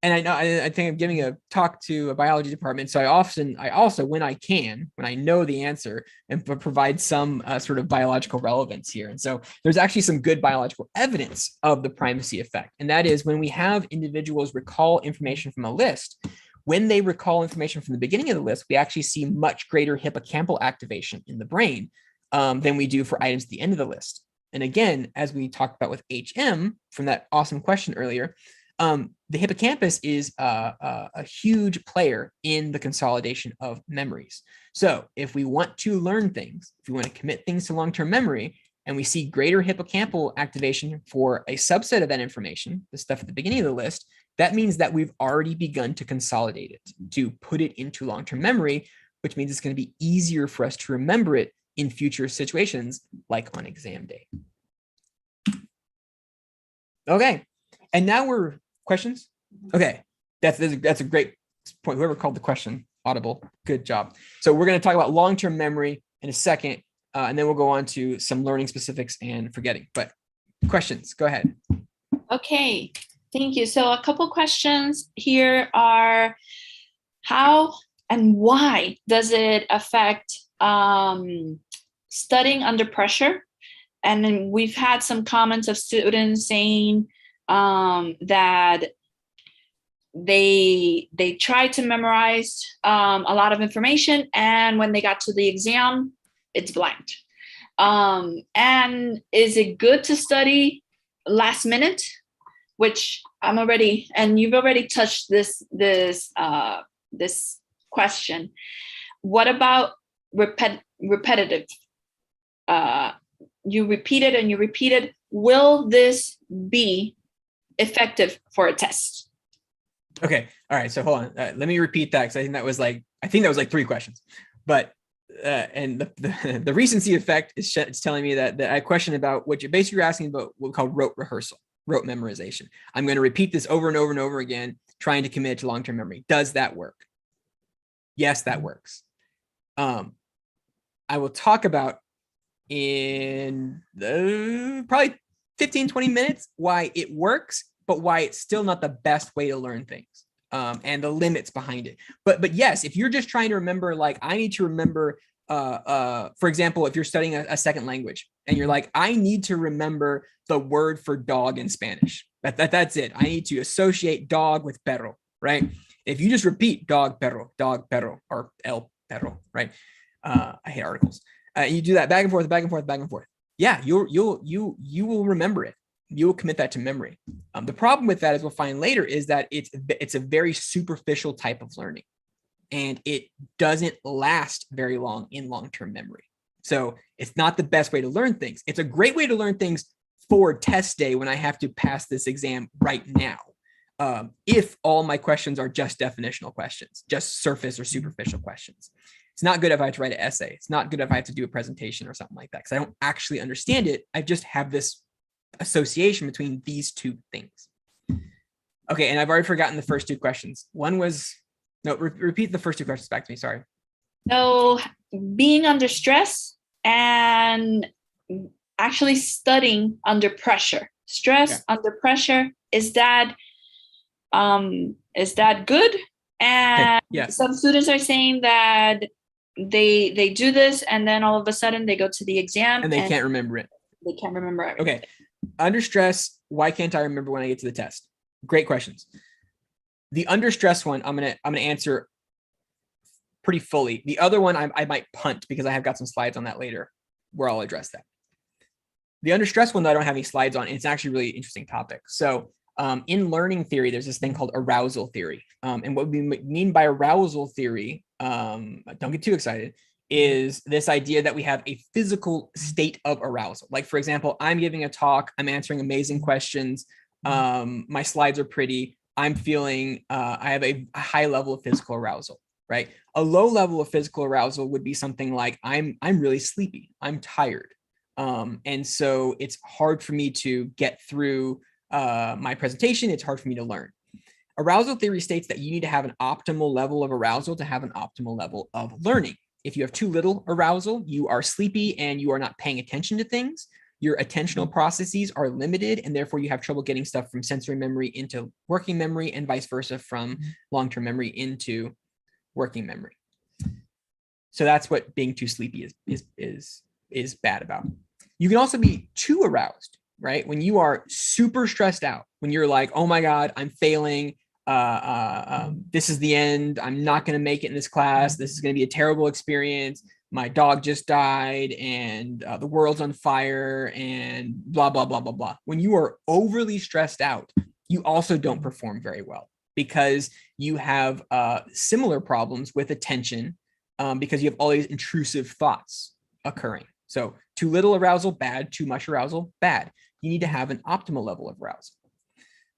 And I think I'm giving a talk to a biology department. So I also, when I know the answer, and provide some sort of biological relevance here. And so there's actually some good biological evidence of the primacy effect. And that is when we have individuals recall information from a list, when they recall information from the beginning of the list, we actually see much greater hippocampal activation in the brain than we do for items at the end of the list. And again, as we talked about with HM from that awesome question earlier, the hippocampus is a huge player in the consolidation of memories. So if we want to learn things, if we want to commit things to long-term memory, and we see greater hippocampal activation for a subset of that information, the stuff at the beginning of the list, that means that we've already begun to consolidate it, to put it into long-term memory, which means it's going to be easier for us to remember it in future situations, like on exam day. Okay, and now we're questions. Okay, that's a great point. Whoever called the question audible, good job. So we're going to talk about long-term memory in a second, and then we'll go on to some learning specifics and forgetting. But questions, go ahead.
Okay, thank you. So a couple questions here are, how and why does it affect studying under pressure? And then we've had some comments of students saying that they tried to memorize a lot of information, and when they got to the exam, it's blanked. And is it good to study last minute? Which I'm already, and you've already touched this question. What about repetitive? You repeat it and you repeat it. Will this be effective for a test?
Okay. All right. So hold on. Let me repeat that, because I think that was like 3 questions. But and the recency effect is it's telling me that I question about what you're basically asking about, what we call rote rehearsal, rote memorization. I'm going to repeat this over and over and over again, trying to commit to long-term memory. Does that work? Yes, that works. I will talk about in probably 15, 20 minutes why it works, but why it's still not the best way to learn things, and the limits behind it. But yes, if you're just trying to remember, like I need to remember, for example, if you're studying a second language and you're like, I need to remember the word for dog in Spanish. That's it. I need to associate dog with perro, right? If you just repeat dog, perro, or el perro, right? I hate articles. You do that back and forth, back and forth, back and forth. Yeah, you will remember it. You will commit that to memory. The problem with that, as we'll find later, is that it's a very superficial type of learning, and it doesn't last very long in long-term memory. So it's not the best way to learn things. It's a great way to learn things for test day when I have to pass this exam right now. If all my questions are just definitional questions, just surface or superficial questions. It's not good if I have to write an essay. It's not good if I have to do a presentation or something like that, because I don't actually understand it. I just have this association between these two things. Okay, and I've already forgotten the first 2 questions. One was, no, repeat the first 2 questions back to me, sorry.
So being under stress and actually studying under pressure. Stress under pressure, is that good? And
yes.
Some students are saying that they do this and then all of a sudden they go to the exam
and they can't remember it.
They can't remember everything.
Okay. Under stress, why can't I remember when I get to the test? Great questions. The under stress one, I'm gonna answer pretty fully. The other one, I might punt, because I have got some slides on that later where I'll address that. The under stress one, I don't have any slides on. And it's actually a really interesting topic. So in learning theory, there's this thing called arousal theory. And what we mean by arousal theory, don't get too excited, is this idea that we have a physical state of arousal. Like, for example, I'm giving a talk, I'm answering amazing questions, my slides are pretty, I'm feeling, I have a high level of physical arousal, right? A low level of physical arousal would be something like, I'm really sleepy, I'm tired. And so it's hard for me to get through my presentation, it's hard for me to learn. Arousal theory states that you need to have an optimal level of arousal to have an optimal level of learning. If you have too little arousal, you are sleepy and you are not paying attention to things. Your attentional processes are limited, and therefore you have trouble getting stuff from sensory memory into working memory, and vice versa from long-term memory into working memory. So that's what being too sleepy is bad about. You can also be too aroused, right? When you are super stressed out, when you're like, oh my God, I'm failing. This is the end. I'm not going to make it in this class. This is going to be a terrible experience. My dog just died and the world's on fire and blah, blah, blah, blah, blah. When you are overly stressed out, you also don't perform very well, because you have similar problems with attention, because you have all these intrusive thoughts occurring. So too little arousal, bad. Too much arousal, bad. You need to have an optimal level of arousal.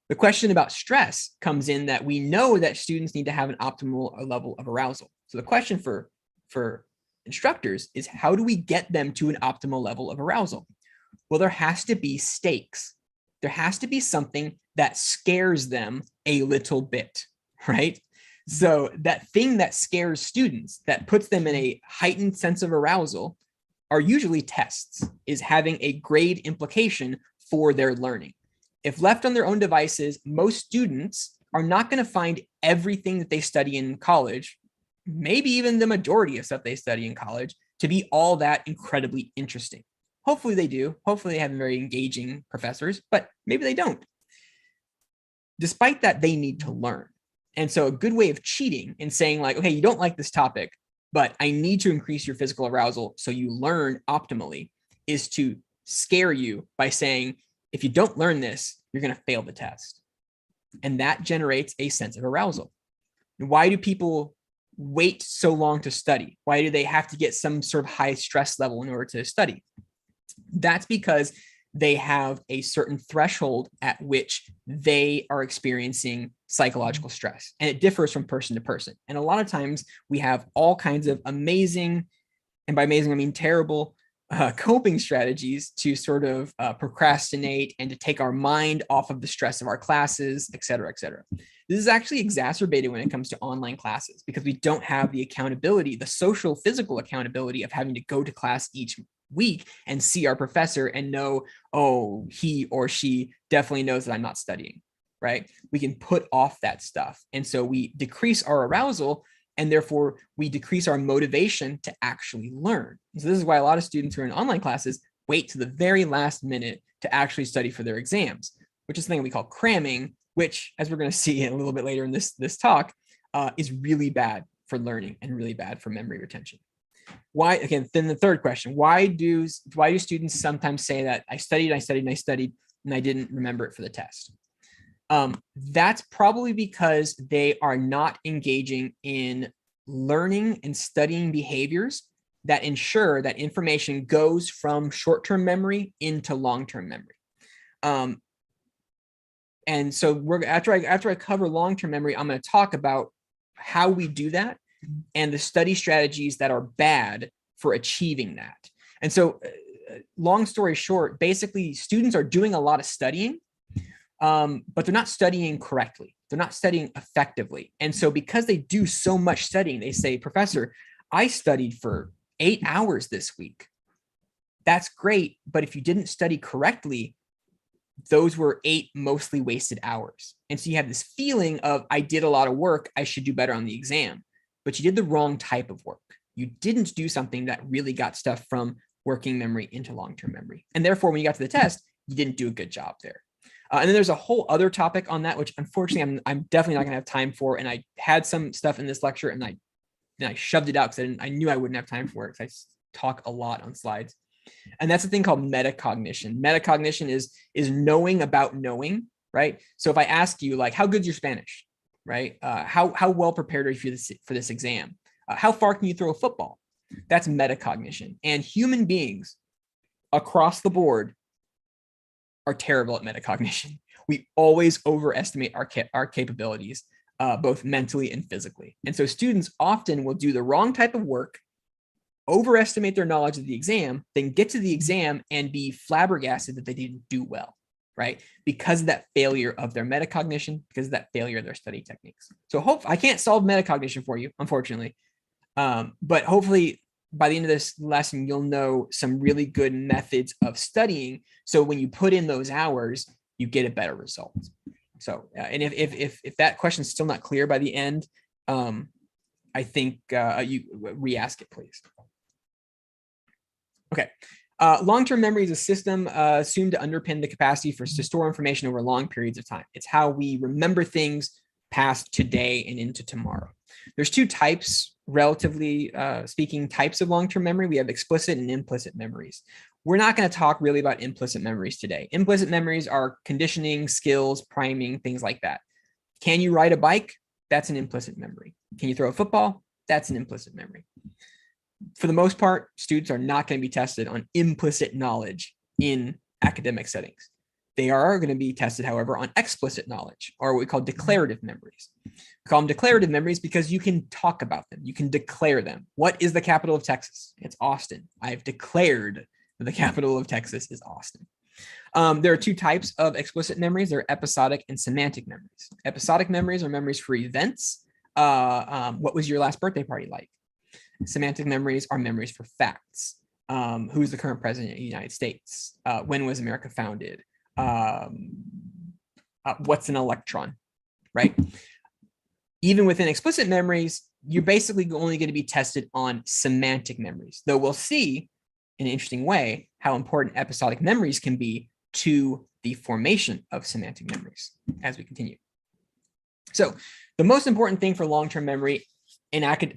The question about stress comes in that we know that students need to have an optimal level of arousal. So the question for instructors is, how do we get them to an optimal level of arousal? Well, there has to be stakes. There has to be something that scares them a little bit, right? So that thing that scares students, that puts them in a heightened sense of arousal, are usually tests, is having a grade implication for their learning. If left on their own devices, most students are not going to find everything that they study in college, maybe even the majority of stuff they study in college, to be all that incredibly interesting. Hopefully they do. Hopefully they have very engaging professors, but maybe they don't. Despite that, they need to learn. And so a good way of cheating and saying like, okay, you don't like this topic, but I need to increase your physical arousal so you learn optimally, is to scare you by saying, if you don't learn this, you're going to fail the test. And that generates a sense of arousal. Why do people wait so long to study? Why do they have to get some sort of high stress level in order to study? That's because they have a certain threshold at which they are experiencing psychological stress, and it differs from person to person. And a lot of times we have all kinds of amazing, and by amazing I mean terrible, coping strategies to sort of procrastinate and to take our mind off of the stress of our classes, et cetera, et cetera. This is actually exacerbated when it comes to online classes because we don't have the accountability, the social, physical accountability of having to go to class each week and see our professor and know, oh, he or she definitely knows that I'm not studying, right? We can put off that stuff. And so we decrease our arousal, and therefore we decrease our motivation to actually learn. So this is why a lot of students who are in online classes wait to the very last minute to actually study for their exams, which is something we call cramming, which, as we're going to see a little bit later in this talk, is really bad for learning and really bad for memory retention. Why, again, then the third question, why do students sometimes say that I studied, and I didn't remember it for the test? That's probably because they are not engaging in learning and studying behaviors that ensure that information goes from short-term memory into long-term memory. And so after I cover long-term memory, I'm going to talk about how we do that and the study strategies that are bad for achieving that. And so long story short, basically students are doing a lot of studying, but they're not studying correctly. They're not studying effectively. And so because they do so much studying, they say, Professor, I studied for 8 hours this week. That's great. But if you didn't study correctly, those were 8 mostly wasted hours. And so you have this feeling of, I did a lot of work, I should do better on the exam, but you did the wrong type of work. You didn't do something that really got stuff from working memory into long-term memory. And therefore, when you got to the test, you didn't do a good job there. And then there's a whole other topic on that, which unfortunately I'm definitely not going to have time for. And I had some stuff in this lecture and I shoved it out because I knew I wouldn't have time for it because I talk a lot on slides. And that's a thing called metacognition. Metacognition is knowing about knowing, right? So if I ask you, like, how good's your Spanish, right? How well prepared are you for this exam? How far can you throw a football? That's metacognition. And human beings across the board are terrible at metacognition. We always overestimate our capabilities, both mentally and physically. And so students often will do the wrong type of work, overestimate their knowledge of the exam, then get to the exam and be flabbergasted that they didn't do well, right? Because of that failure of their metacognition, because of that failure of their study techniques. So I can't solve metacognition for you, unfortunately. But hopefully by the end of this lesson, you'll know some really good methods of studying. So when you put in those hours, you get a better result. So, and if that question is still not clear by the end, I think you re-ask it, please. Okay. Long-term memory is a system assumed to underpin the capacity to store information over long periods of time. It's how we remember things past today and into tomorrow. There's 2 types, relatively speaking, types of long-term memory. We have explicit and implicit memories. We're not going to talk really about implicit memories today. Implicit memories are conditioning, skills, priming, things like that. Can you ride a bike? That's an implicit memory. Can you throw a football? That's an implicit memory. For the most part, students are not going to be tested on implicit knowledge in academic settings. They are going to be tested, however, on explicit knowledge, or what we call declarative memories. We call them declarative memories because you can talk about them. You can declare them. What is the capital of Texas? It's Austin. I've declared that the capital of Texas is Austin. There are 2 types of explicit memories. They're episodic and semantic memories. Episodic memories are memories for events. What was your last birthday party like? Semantic memories are memories for facts. Who's the current president of the United States? When was America founded? What's an electron, right? Even within explicit memories, you're basically only going to be tested on semantic memories, though we'll see in an interesting way how important episodic memories can be to the formation of semantic memories as we continue. So the most important thing for long-term memory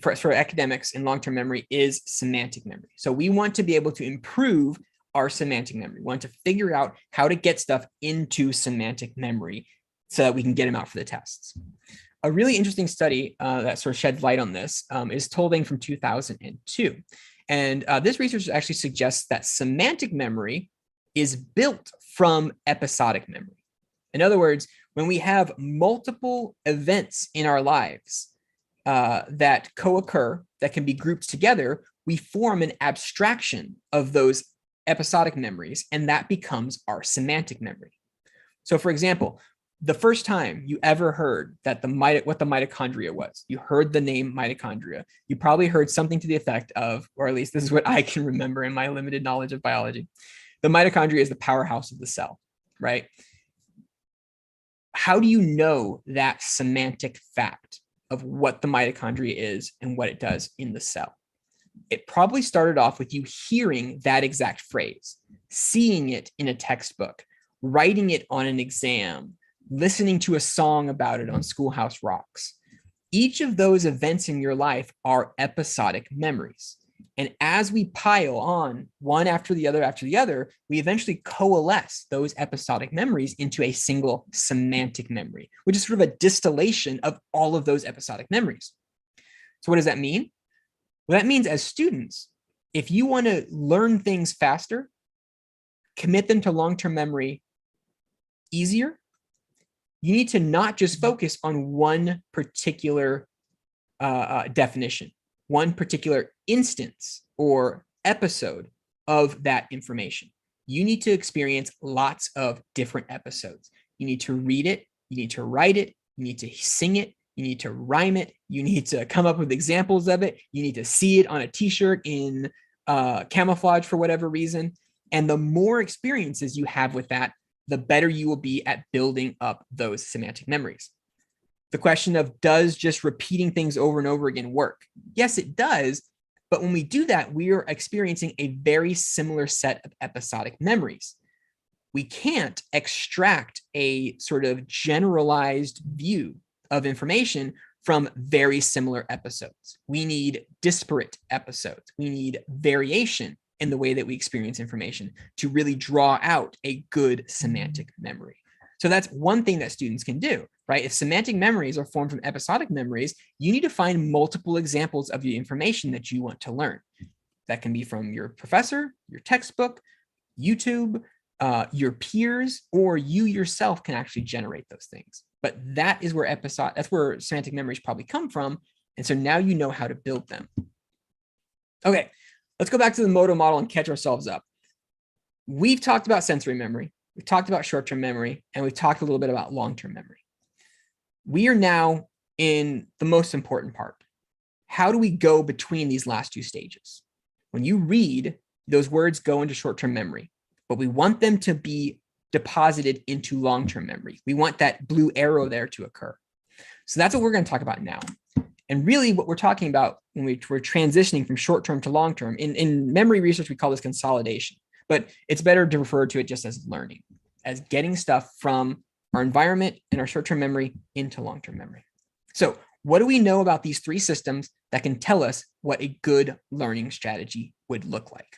for academics in long-term memory is semantic memory. So we want to be able to improve our semantic memory. We want to figure out how to get stuff into semantic memory so that we can get them out for the tests. A really interesting study that sort of sheds light on this is Tolding from 2002. And this research actually suggests that semantic memory is built from episodic memory. In other words, when we have multiple events in our lives that co-occur, that can be grouped together, we form an abstraction of those episodic memories, and that becomes our semantic memory. So for example, the first time you ever heard that what the mitochondria was, you heard the name mitochondria, you probably heard something to the effect of, or at least this is what I can remember in my limited knowledge of biology, the mitochondria is the powerhouse of the cell, right? How do you know that semantic fact of what the mitochondria is and what it does in the cell? It probably started off with you hearing that exact phrase, seeing it in a textbook, writing it on an exam, listening to a song about it on Schoolhouse Rocks. Each of those events in your life are episodic memories. And as we pile on one after the other, we eventually coalesce those episodic memories into a single semantic memory, which is sort of a distillation of all of those episodic memories. So what does that mean? Well, that means as students, if you want to learn things faster, commit them to long-term memory easier, you need to not just focus on one particular definition, one particular instance or episode of that information. You need to experience lots of different episodes. You need to read it, you need to write it, you need to sing it, you need to rhyme it, you need to come up with examples of it, you need to see it on a t-shirt in camouflage for whatever reason. And the more experiences you have with that, the better you will be at building up those semantic memories. The question of, does just repeating things over and over again work? Yes, it does. But when we do that, we are experiencing a very similar set of episodic memories. We can't extract a sort of generalized view of information from very similar episodes. We need disparate episodes. We need variation in the way that we experience information to really draw out a good semantic memory. So that's one thing that students can do, right? If semantic memories are formed from episodic memories, you need to find multiple examples of the information that you want to learn. That can be from your professor, your textbook, YouTube, your peers, or you yourself can actually generate those things. But that is where that's where semantic memories probably come from. And so now you know how to build them. Okay, let's go back to the modal model and catch ourselves up. We've talked about sensory memory. We've talked about short-term memory, and we've talked a little bit about long-term memory. We are now in the most important part. How do we go between these last two stages? When you read, those words go into short-term memory, but we want them to be deposited into long-term memory. We want that blue arrow there to occur. So that's what we're going to talk about now. And really what we're talking about when we're transitioning from short-term to long-term, in memory research, we call this consolidation, but it's better to refer to it just as learning, as getting stuff from our environment and our short-term memory into long-term memory. So what do we know about these three systems that can tell us what a good learning strategy would look like?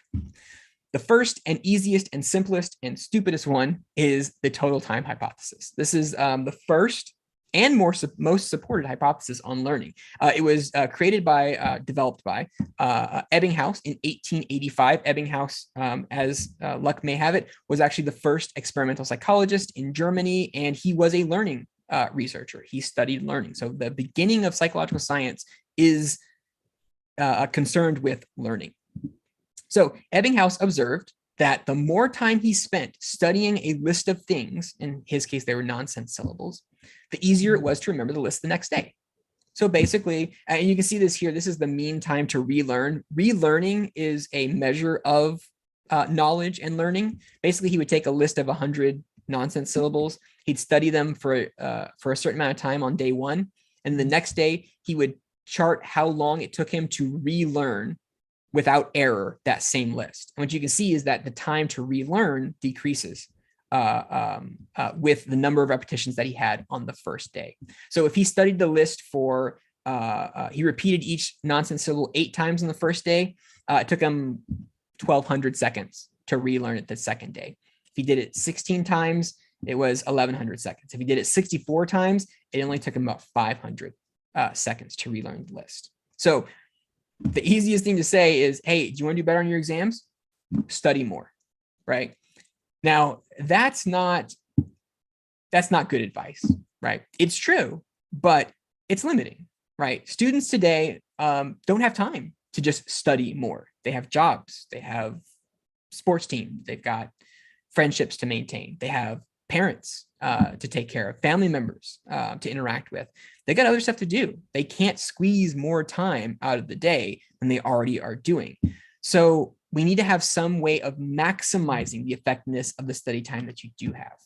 The first and easiest and simplest and stupidest one is the total time hypothesis. This is the first and most supported hypothesis on learning. It was developed by Ebbinghaus in 1885. Ebbinghaus, as luck may have it, was actually the first experimental psychologist in Germany, and he was a learning researcher. He studied learning. So the beginning of psychological science is concerned with learning. So Ebbinghaus observed that the more time he spent studying a list of things, in his case, they were nonsense syllables, the easier it was to remember the list the next day. So basically, and you can see this here, this is the mean time to relearn. Relearning is a measure of knowledge and learning. Basically, he would take a list of 100 nonsense syllables. He'd study them for a certain amount of time on day one. And the next day, he would chart how long it took him to relearn without error that same list. And what you can see is that the time to relearn decreases with the number of repetitions that he had on the first day. So if he studied the list for, he repeated each nonsense syllable 8 times on the first day, it took him 1,200 seconds to relearn it the second day. If he did it 16 times, it was 1,100 seconds. If he did it 64 times, it only took him about 500 seconds to relearn the list. So the easiest thing to say is, hey, do you want to do better on your exams? Study more, right? Now, that's not good advice, right? It's true, but it's limiting, right? Students today don't have time to just study more. They have jobs, they have sports teams, they've got friendships to maintain, they have parents to take care of, family members to interact with. They got other stuff to do. They can't squeeze more time out of the day than they already are doing. So we need to have some way of maximizing the effectiveness of the study time that you do have.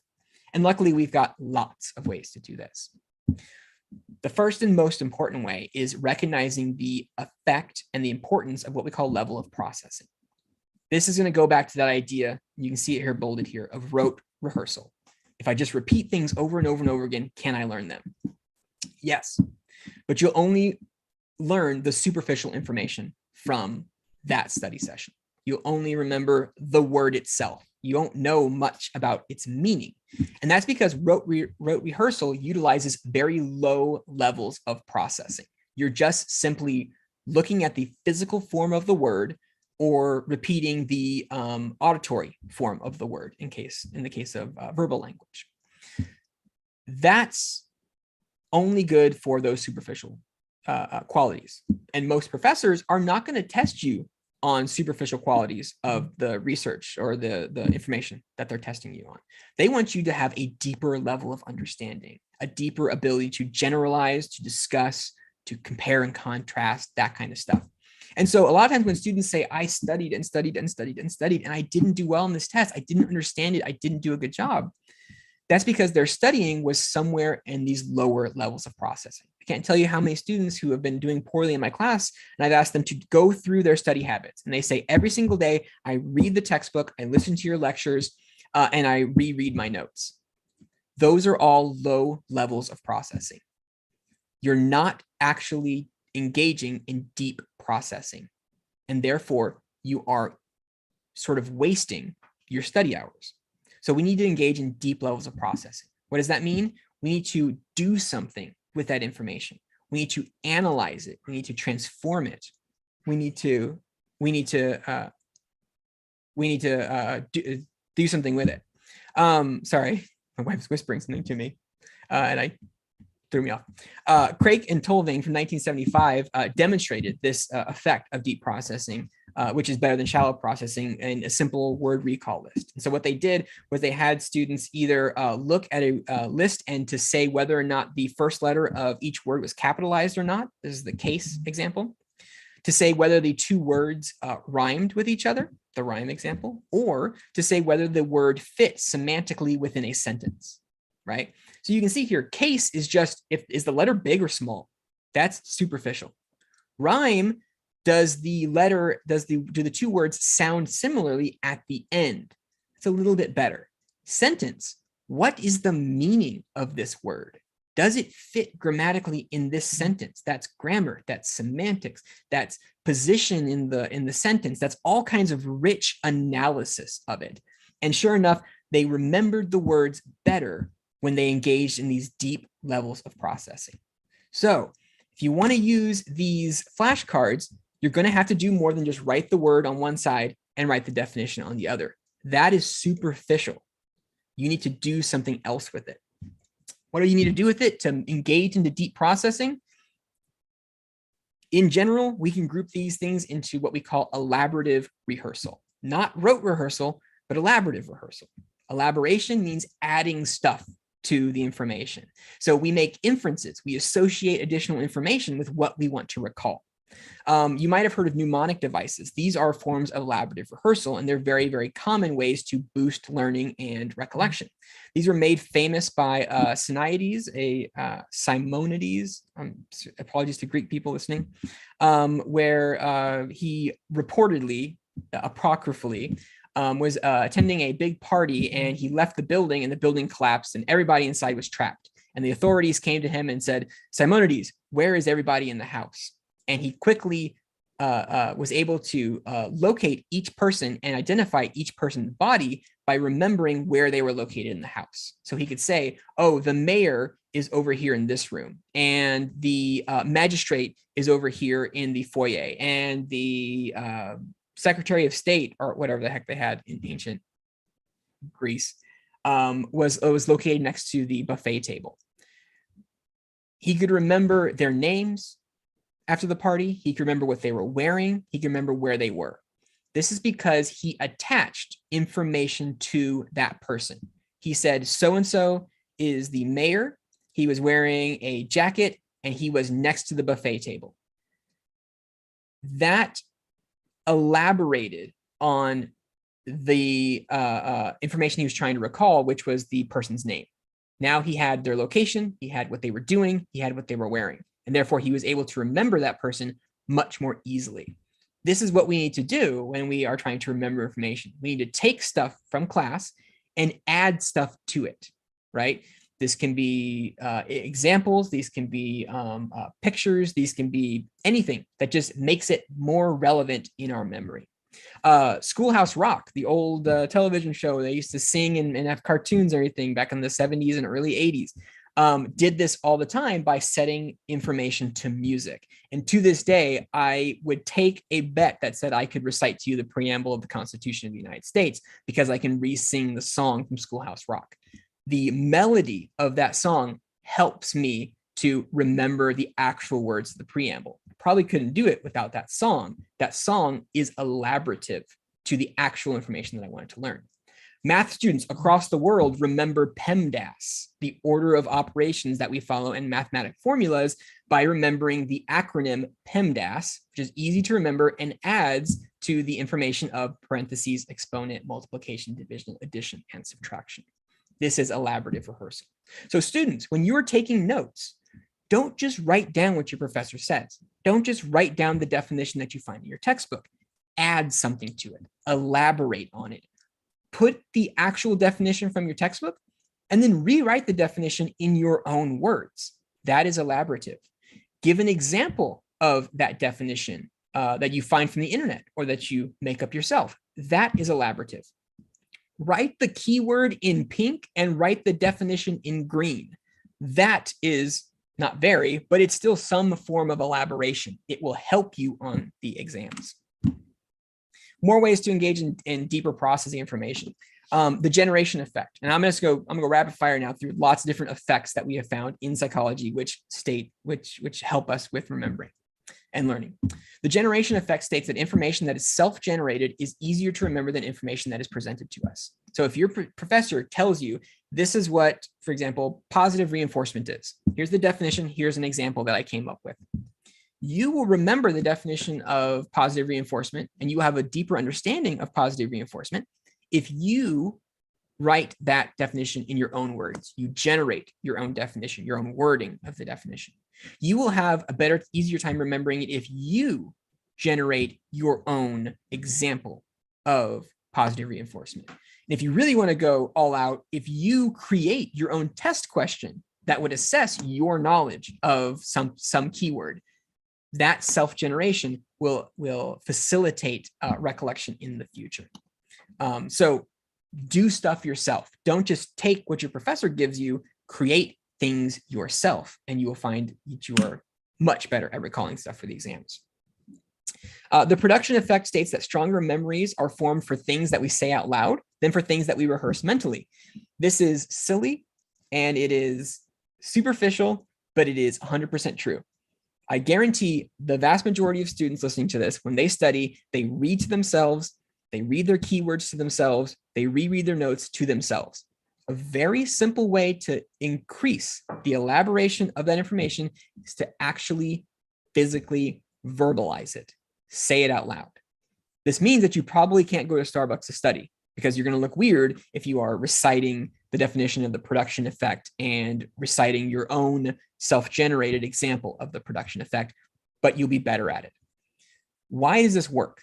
And luckily, we've got lots of ways to do this. The first and most important way is recognizing the effect and the importance of what we call level of processing. This is going to go back to that idea, you can see it here bolded here, of rote rehearsal. If I just repeat things over and over and over again, can I learn them? Yes, but you'll only learn the superficial information from that study session. You'll only remember the word itself. You won't know much about its meaning. And that's because rote rehearsal utilizes very low levels of processing. You're just simply looking at the physical form of the word or repeating the auditory form of the word in the case of verbal language. That's only good for those superficial qualities. And most professors are not going to test you on superficial qualities of the research or the information that they're testing you on. They want you to have a deeper level of understanding, a deeper ability to generalize, to discuss, to compare and contrast, that kind of stuff. And so a lot of times when students say, I studied and studied and studied and studied, and I didn't do well in this test, I didn't understand it, I didn't do a good job, that's because their studying was somewhere in these lower levels of processing. I can't tell you how many students who have been doing poorly in my class, and I've asked them to go through their study habits. And they say, every single day, I read the textbook, I listen to your lectures, and I reread my notes. Those are all low levels of processing. You're not actually engaging in deep processing, and therefore you are sort of wasting your study hours. So we need to engage in deep levels of processing. What does that mean? We need to do something with that information. We need to analyze it. We need to transform it. We need to do something with it. Sorry, my wife's whispering something to me, and I threw me off. Craik and Tolving from 1975 demonstrated this effect of deep processing, which is better than shallow processing, in a simple word recall list. And so what they did was they had students either look at a list and to say whether or not the first letter of each word was capitalized or not. This is the case example. To say whether the two words rhymed with each other, the rhyme example, or to say whether the word fits semantically within a sentence, right? So you can see here, case is just, is the letter big or small? That's superficial. Rhyme, do the two words sound similarly at the end? It's a little bit better. Sentence, what is the meaning of this word? Does it fit grammatically in this sentence? That's grammar, that's semantics, that's position in the sentence. That's all kinds of rich analysis of it. And sure enough, they remembered the words better when they engaged in these deep levels of processing. So if you want to use these flashcards, you're going to have to do more than just write the word on one side and write the definition on the other. That is superficial. You need to do something else with it. What do you need to do with it to engage into deep processing? In general, we can group these things into what we call elaborative rehearsal. Not rote rehearsal, but elaborative rehearsal. Elaboration means adding stuff to the information. So we make inferences. We associate additional information with what we want to recall. You might have heard of mnemonic devices. These are forms of elaborative rehearsal, and they're very, very common ways to boost learning and recollection. These were made famous by Simonides, apologies to Greek people listening, where he reportedly, apocryphally, was attending a big party, and he left the building, and the building collapsed, and everybody inside was trapped. And the authorities came to him and said, Simonides, where is everybody in the house? And he quickly was able to locate each person and identify each person's body by remembering where they were located in the house. So he could say, oh, the mayor is over here in this room, and the magistrate is over here in the foyer, and the Secretary of State, or whatever the heck they had in ancient Greece, was located next to the buffet table. He could remember their names after the party. He could remember what they were wearing. He could remember where they were. This is because he attached information to that person. He said, so-and-so is the mayor. He was wearing a jacket, and he was next to the buffet table. That elaborated on the information he was trying to recall, which was the person's name. Now he had their location, he had what they were doing, he had what they were wearing, and therefore he was able to remember that person much more easily. This is what we need to do when we are trying to remember information. We need to take stuff from class and add stuff to it, right? This can be examples, these can be pictures, these can be anything that just makes it more relevant in our memory. Schoolhouse Rock, the old television show they used to sing and have cartoons and everything back in the 70s and early 80s, did this all the time by setting information to music. And to this day, I would take a bet that said I could recite to you the preamble of the Constitution of the United States because I can re-sing the song from Schoolhouse Rock. The melody of that song helps me to remember the actual words of the preamble. I probably couldn't do it without that song. That song is elaborative to the actual information that I wanted to learn. Math students across the world remember PEMDAS, the order of operations that we follow in mathematic formulas, by remembering the acronym PEMDAS, which is easy to remember and adds to the information of parentheses, exponent, multiplication, division, addition, and subtraction. This is elaborative rehearsal. So students, when you're taking notes, don't just write down what your professor says. Don't just write down the definition that you find in your textbook. Add something to it. Elaborate on it. Put the actual definition from your textbook and then rewrite the definition in your own words. That is elaborative. Give an example of that definition that you find from the internet or that you make up yourself. That is elaborative. Write the keyword in pink and write the definition in green. That is not very, but it's still some form of elaboration. It will help you on the exams. More ways to engage in deeper processing information. The generation effect. And I'm going to go rapid fire now through lots of different effects that we have found in psychology, which help us with remembering and learning. The generation effect states that information that is self-generated is easier to remember than information that is presented to us. So if your professor tells you this is what, for example, positive reinforcement is, here's the definition, here's an example that I came up with. You will remember the definition of positive reinforcement and you will have a deeper understanding of positive reinforcement if you write that definition in your own words. You generate your own definition, your own wording of the definition. You will have a better, easier time remembering it if you generate your own example of positive reinforcement. And if you really want to go all out, if you create your own test question that would assess your knowledge of some keyword, that self-generation will facilitate recollection in the future. So do stuff yourself. Don't just take what your professor gives you, create things yourself, and you will find that you are much better at recalling stuff for the exams. The production effect states that stronger memories are formed for things that we say out loud than for things that we rehearse mentally. This is silly and it is superficial, but it is 100% true. I guarantee the vast majority of students listening to this, when they study, they read to themselves, they read their keywords to themselves, they reread their notes to themselves. A very simple way to increase the elaboration of that information is to actually physically verbalize it. Say it out loud. This means that you probably can't go to Starbucks to study because you're going to look weird if you are reciting the definition of the production effect and reciting your own self-generated example of the production effect, but you'll be better at it. Why does this work?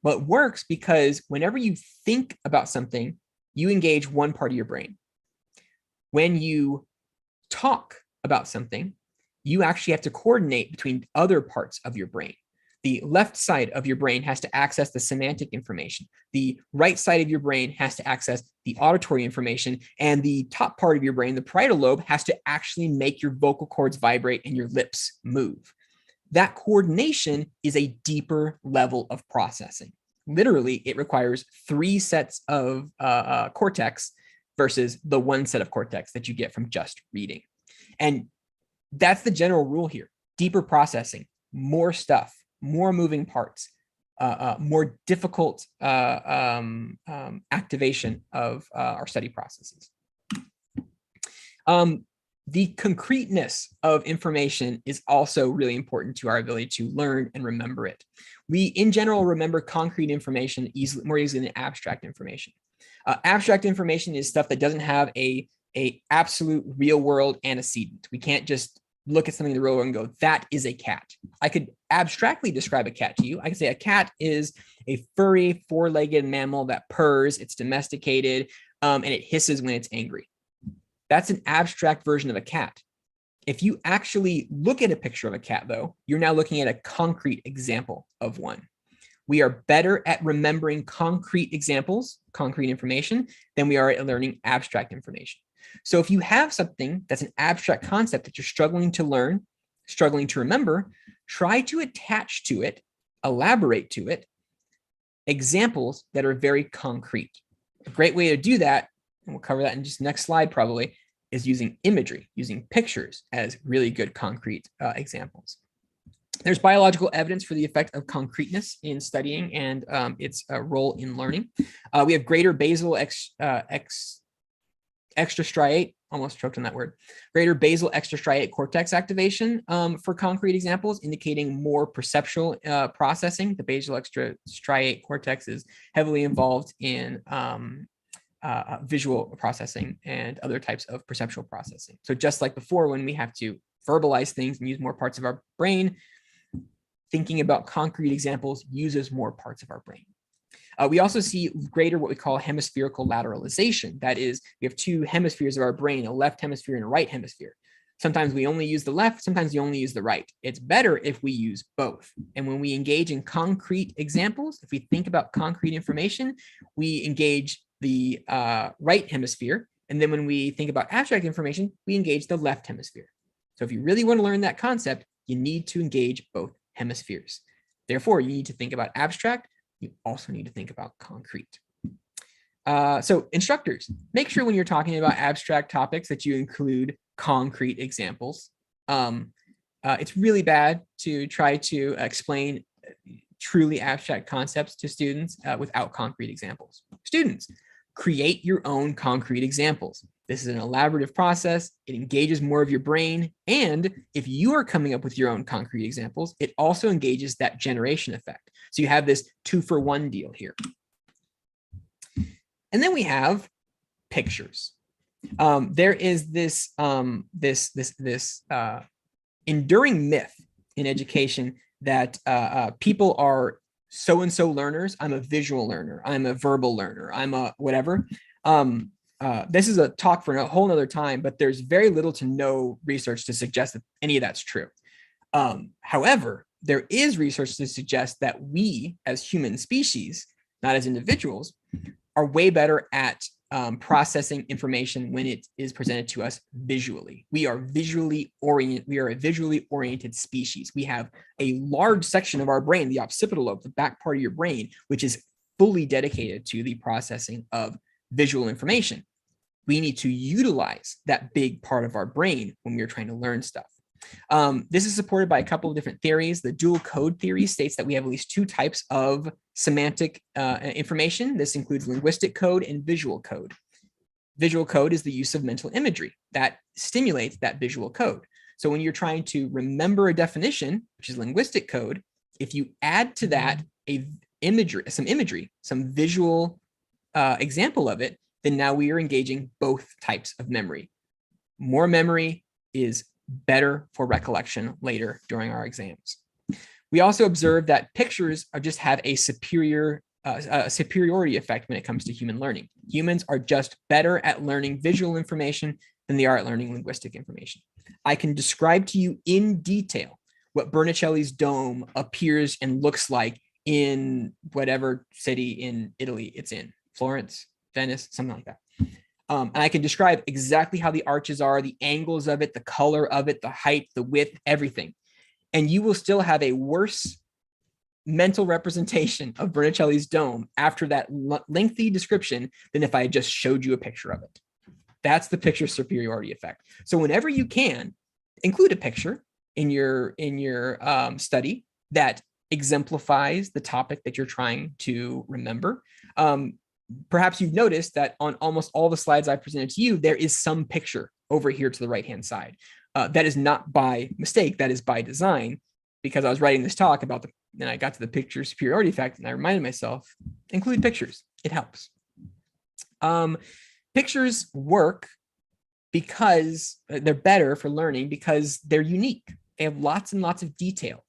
Well, it works because whenever you think about something, you engage one part of your brain. When you talk about something, you actually have to coordinate between other parts of your brain. The left side of your brain has to access the semantic information. The right side of your brain has to access the auditory information. And the top part of your brain, the parietal lobe, has to actually make your vocal cords vibrate and your lips move. That coordination is a deeper level of processing. Literally, it requires 3 sets of cortex versus the 1 set of cortex that you get from just reading. And that's the general rule here. Deeper processing, more stuff, more moving parts, more difficult activation of our study processes. The concreteness of information is also really important to our ability to learn and remember it. We, in general, remember concrete information more easily than abstract information. Abstract information is stuff that doesn't have a absolute real world antecedent. We can't just look at something in the real world and go, that is a cat. I could abstractly describe a cat to you. I could say a cat is a furry 4-legged mammal that purrs, it's domesticated, and it hisses when it's angry. That's an abstract version of a cat. If you actually look at a picture of a cat, though, you're now looking at a concrete example of one. We are better at remembering concrete examples, concrete information, than we are at learning abstract information. So if you have something that's an abstract concept that you're struggling to learn, struggling to remember, try to attach to it, elaborate to it, examples that are very concrete. A great way to do that, and we'll cover that in just the next slide probably, is using imagery, using pictures as really good concrete examples. There's biological evidence for the effect of concreteness in studying and its role in learning. We have greater basal extrastriate, almost choked on that word, greater basal extrastriate cortex activation for concrete examples, indicating more perceptual processing. The basal extrastriate cortex is heavily involved in visual processing and other types of perceptual processing. So just like before, when we have to verbalize things and use more parts of our brain, thinking about concrete examples uses more parts of our brain. We also see greater what we call hemispherical lateralization. That is, we have 2 hemispheres of our brain, a left hemisphere and a right hemisphere. Sometimes we only use the left, sometimes we only use the right. It's better if we use both. And when we engage in concrete examples, if we think about concrete information, we engage the right hemisphere. And then when we think about abstract information, we engage the left hemisphere. So if you really want to learn that concept, you need to engage both hemispheres. Therefore, you need to think about abstract. You also need to think about concrete. So instructors, make sure when you're talking about abstract topics that you include concrete examples. It's really bad to try to explain truly abstract concepts to students without concrete examples. Students, create your own concrete examples. This is an elaborative process. It engages more of your brain. And if you are coming up with your own concrete examples, it also engages that generation effect. So you have this 2-for-1 deal here. And then we have pictures. There is this enduring myth in education that people are so-and-so learners. I'm a visual learner. I'm a verbal learner. I'm a whatever. This is a talk for a whole nother time, but there's very little to no research to suggest that any of that's true. However, there is research to suggest that we as human species, not as individuals, are way better at processing information when it is presented to us visually. We are a visually oriented species. We have a large section of our brain, the occipital lobe, the back part of your brain, which is fully dedicated to the processing of visual information. We need to utilize that big part of our brain when we're trying to learn stuff. This is supported by a couple of different theories. The dual code theory states that we have at least 2 types of semantic information. This includes linguistic code and visual code. Visual code is the use of mental imagery that stimulates that visual code. So when you're trying to remember a definition, which is linguistic code, if you add to that some visual example of it, then now we are engaging both types of memory. More memory is better for recollection later during our exams. We also observed that pictures just have a superiority effect when it comes to human learning. Humans are just better at learning visual information than they are at learning linguistic information. I can describe to you in detail what Bernicelli's dome appears and looks like in whatever city in Italy it's in, Florence, Venice, something like that. And I can describe exactly how the arches are, the angles of it, the color of it, the height, the width, everything. And you will still have a worse mental representation of Bernicelli's dome after that lengthy description than if I had just showed you a picture of it. That's the picture superiority effect. So whenever you can, include a picture in your study that exemplifies the topic that you're trying to remember. Perhaps you've noticed that on almost all the slides I presented to you, there is some picture over here to the right-hand side. That is not by mistake, that is by design, because I was writing this talk about then I got to the picture superiority effect and I reminded myself, include pictures, it helps. Pictures work because they're better for learning because they're unique. They have lots and lots of detail.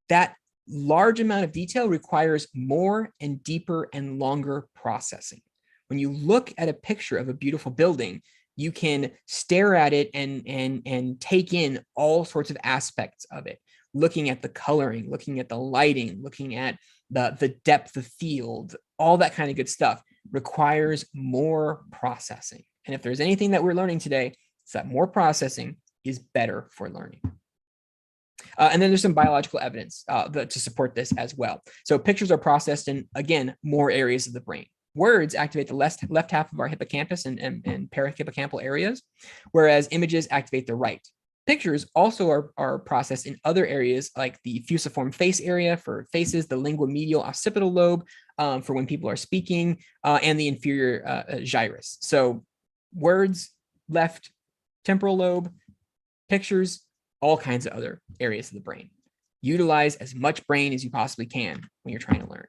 That large amount of detail requires more and deeper and longer processing. When you look at a picture of a beautiful building, you can stare at it and take in all sorts of aspects of it, looking at the coloring, looking at the lighting, looking at the depth of field, all that kind of good stuff requires more processing. And if there's anything that we're learning today, it's that more processing is better for learning. And then there's some biological evidence to support this as well. So pictures are processed in, again, more areas of the brain. Words activate the left half of our hippocampus and parahippocampal areas, whereas images activate the right. Pictures also are processed in other areas like the fusiform face area for faces, the linguomedial occipital lobe for when people are speaking, and the inferior gyrus. So words, left temporal lobe, pictures, all kinds of other areas of the brain. Utilize as much brain as you possibly can when you're trying to learn.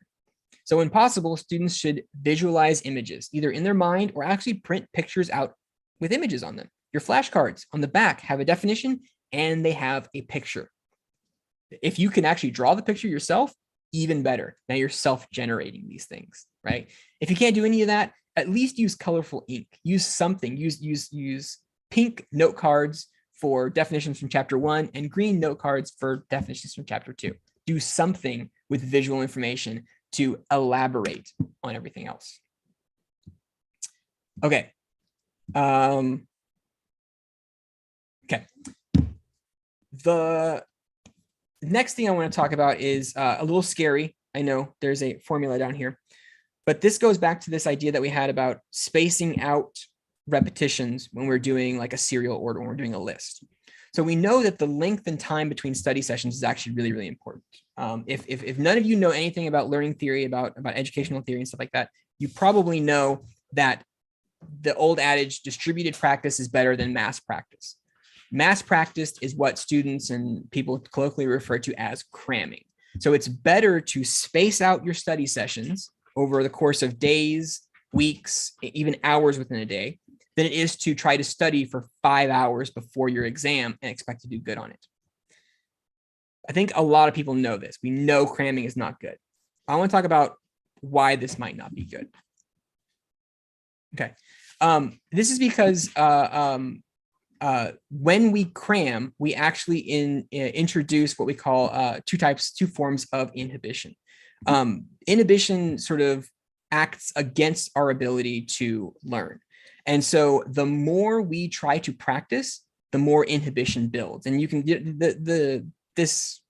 So when possible, students should visualize images, either in their mind or actually print pictures out with images on them. Your flashcards on the back have a definition and they have a picture. If you can actually draw the picture yourself, even better. Now you're self-generating these things, right? If you can't do any of that, at least use colorful ink. Use something. Use pink note cards for definitions from chapter 1 and green note cards for definitions from chapter 2. Do something with visual information to elaborate on everything else. Okay. Okay. The next thing I want to talk about is a little scary. I know there's a formula down here, but this goes back to this idea that we had about spacing out repetitions when we're doing like a serial order, when we're doing a list. So we know that the length and time between study sessions is actually really, really important. If none of you know anything about learning theory, about educational theory and stuff like that, you probably know that the old adage, distributed practice is better than mass practice. Mass practice is what students and people colloquially refer to as cramming. So it's better to space out your study sessions over the course of days, weeks, even hours within a day, than it is to try to study for 5 hours before your exam and expect to do good on it. I think a lot of people know this. We know cramming is not good. I want to talk about why this might not be good. Okay. This is because when we cram, we actually introduce what we call two forms of inhibition. Inhibition sort of acts against our ability to learn. And so the more we try to practice, the more inhibition builds. And you can get this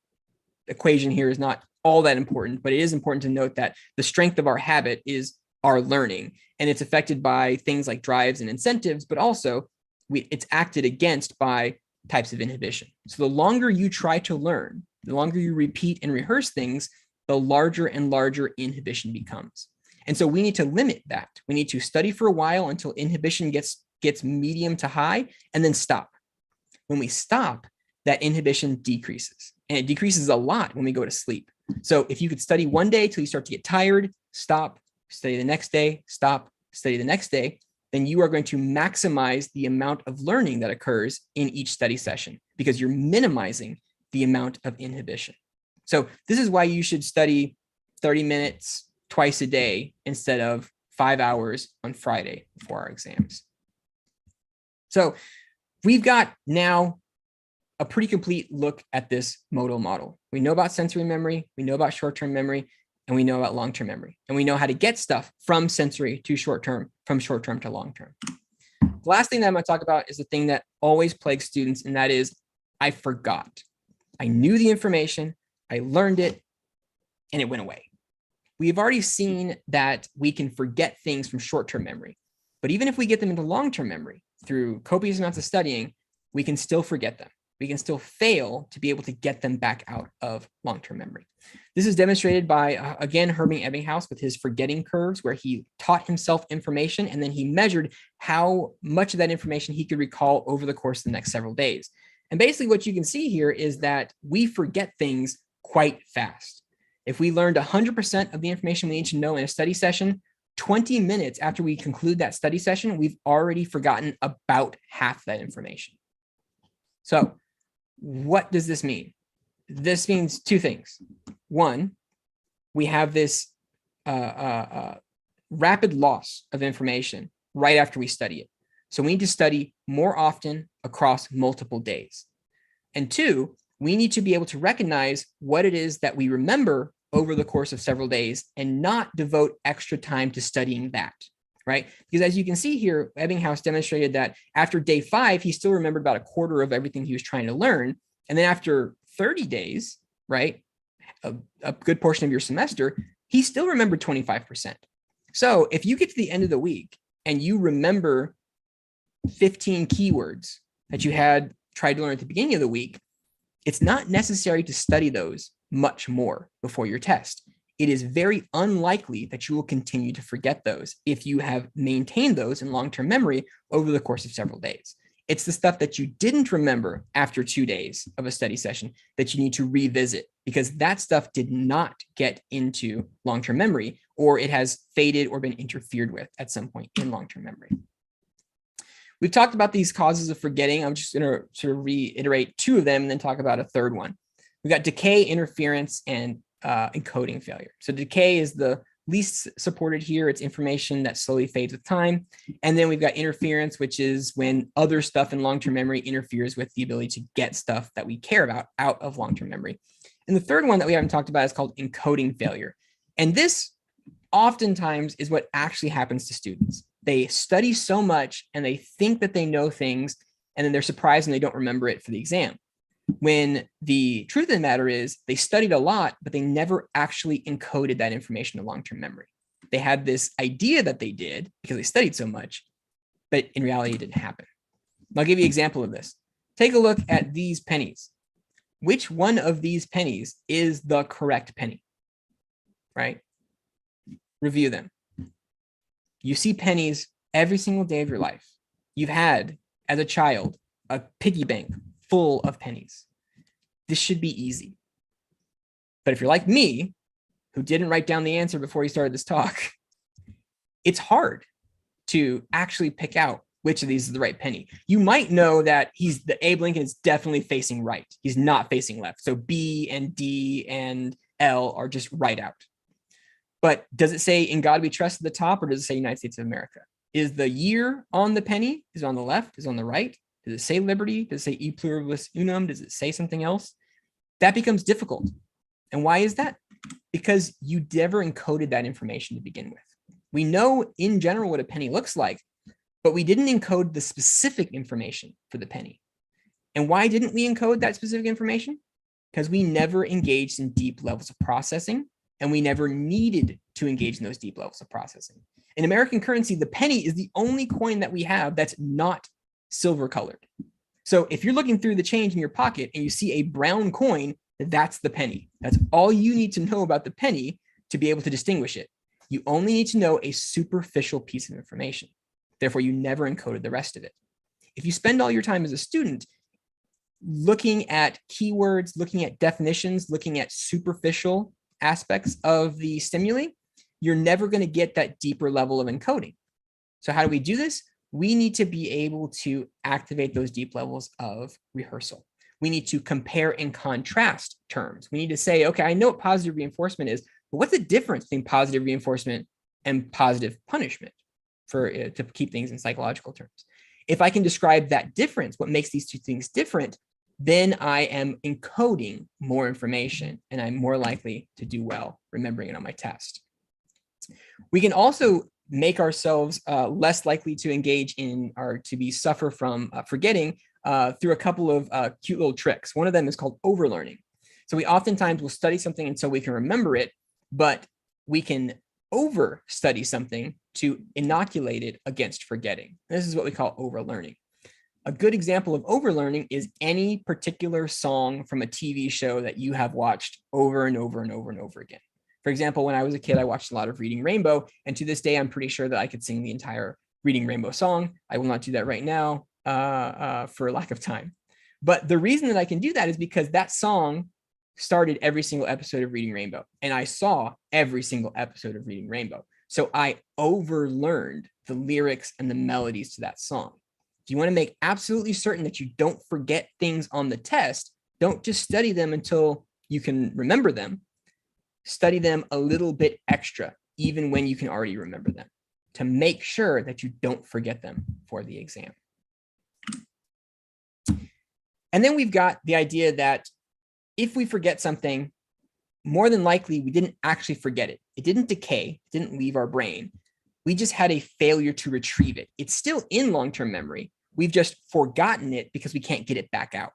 equation here is not all that important, but it is important to note that the strength of our habit is our learning. And it's affected by things like drives and incentives, but also it's acted against by types of inhibition. So the longer you try to learn, the longer you repeat and rehearse things, the larger and larger inhibition becomes. And so we need to limit that. We need to study for a while until inhibition gets medium to high and then stop. When we stop, that inhibition decreases. And it decreases a lot when we go to sleep. So if you could study one day till you start to get tired, stop, study the next day, stop, study the next day, then you are going to maximize the amount of learning that occurs in each study session because you're minimizing the amount of inhibition. So this is why you should study 30 minutes twice a day instead of 5 hours on Friday before our exams. So we've got now a pretty complete look at this modal model. We know about sensory memory, we know about short-term memory, and we know about long-term memory. And we know how to get stuff from sensory to short-term, from short-term to long-term. The last thing that I'm going to talk about is the thing that always plagues students, and that is I forgot. I knew the information, I learned it, and it went away. We've already seen that we can forget things from short-term memory, but even if we get them into long-term memory through copious amounts of studying, we can still forget them. We can still fail to be able to get them back out of long-term memory. This is demonstrated by, again, Hermann Ebbinghaus with his forgetting curves, where he taught himself information and then he measured how much of that information he could recall over the course of the next several days. And basically what you can see here is that we forget things quite fast. If we learned 100% of the information we need to know in a study session, 20 minutes after we conclude that study session, we've already forgotten about half that information. So what does this mean? This means two things. One, we have this rapid loss of information right after we study it. So we need to study more often across multiple days. And two, we need to be able to recognize what it is that we remember over the course of several days and not devote extra time to studying that, right? Because as you can see here, Ebbinghaus demonstrated that after day 5, he still remembered about a quarter of everything he was trying to learn. And then after 30 days, right, a good portion of your semester, he still remembered 25%. So if you get to the end of the week and you remember 15 keywords that you had tried to learn at the beginning of the week, it's not necessary to study those much more before your test. It is very unlikely that you will continue to forget those if you have maintained those in long-term memory over the course of several days. It's the stuff that you didn't remember after 2 days of a study session that you need to revisit, because that stuff did not get into long-term memory, or it has faded or been interfered with at some point in long-term memory. We've talked about these causes of forgetting. I'm just going to sort of reiterate 2 of them and then talk about a third one. We've got decay, interference, and encoding failure. So decay is the least supported here. It's information that slowly fades with time. And then we've got interference, which is when other stuff in long-term memory interferes with the ability to get stuff that we care about out of long-term memory. And the third one that we haven't talked about is called encoding failure. And this oftentimes is what actually happens to students. They study so much and they think that they know things, and then they're surprised and they don't remember it for the exam. When the truth of the matter is they studied a lot, but they never actually encoded that information in long-term memory. They had this idea that they did because they studied so much, but in reality, it didn't happen. I'll give you an example of this. Take a look at these pennies. Which one of these pennies is the correct penny, right? Review them. You see pennies every single day of your life. You've had, as a child, a piggy bank full of pennies. This should be easy. But if you're like me, who didn't write down the answer before he started this talk, it's hard to actually pick out which of these is the right penny. You might know that the Abe Lincoln is definitely facing right. He's not facing left. So B and D and L are just right out. But does it say "In God We Trust" at the top, or does it say United States of America? Is the year on the penny? Is it on the left? Is it on the right? Does it say liberty? Does it say e pluribus unum? Does it say something else? That becomes difficult. And why is that? Because you never encoded that information to begin with. We know in general what a penny looks like, but we didn't encode the specific information for the penny. And why didn't we encode that specific information? Because we never engaged in deep levels of processing, and we never needed to engage in those deep levels of processing. In American currency, the penny is the only coin that we have that's not silver colored. So if you're looking through the change in your pocket and you see a brown coin, that's the penny. That's all you need to know about the penny to be able to distinguish it. You only need to know a superficial piece of information. Therefore, you never encoded the rest of it. If you spend all your time as a student looking at keywords, looking at definitions, looking at superficial aspects of the stimuli, you're never going to get that deeper level of encoding. So how do we do this? We need to be able to activate those deep levels of rehearsal. We need to compare and contrast terms. We need to say, okay, I know what positive reinforcement is, but what's the difference between positive reinforcement and positive punishment to keep things in psychological terms? If I can describe that difference, what makes these two things different, then I am encoding more information and I'm more likely to do well remembering it on my test. We can also make ourselves less likely to engage in or to suffer from forgetting through a couple of cute little tricks. One of them is called overlearning. So we oftentimes will study something until we can remember it, but we can over study something to inoculate it against forgetting. This is what we call overlearning. A good example of overlearning is any particular song from a TV show that you have watched over and over and over and over again. For example, when I was a kid, I watched a lot of Reading Rainbow, and to this day, I'm pretty sure that I could sing the entire Reading Rainbow song. I will not do that right now for lack of time. But the reason that I can do that is because that song started every single episode of Reading Rainbow, and I saw every single episode of Reading Rainbow. So I overlearned the lyrics and the melodies to that song. If you want to make absolutely certain that you don't forget things on the test, don't just study them until you can remember them. Study them a little bit extra, even when you can already remember them, to make sure that you don't forget them for the exam. And then we've got the idea that if we forget something, more than likely we didn't actually forget it. It didn't decay, it didn't leave our brain. We just had a failure to retrieve it. It's still in long-term memory. We've just forgotten it because we can't get it back out.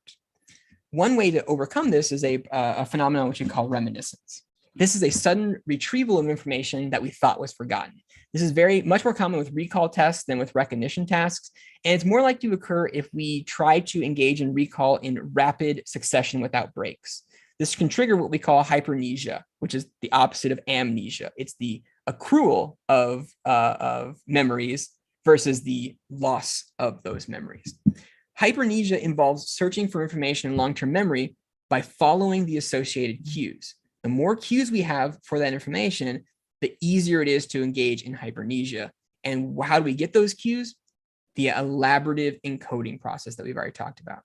One way to overcome this is a phenomenon which we call reminiscence. This is a sudden retrieval of information that we thought was forgotten. This is much more common with recall tests than with recognition tasks. And it's more likely to occur if we try to engage in recall in rapid succession without breaks. This can trigger what we call hypermnesia, which is the opposite of amnesia. It's the accrual of memories versus the loss of those memories. Hypermnesia involves searching for information in long-term memory by following the associated cues. The more cues we have for that information, the easier it is to engage in hypermnesia. And how do we get those cues? The elaborative encoding process that we've already talked about.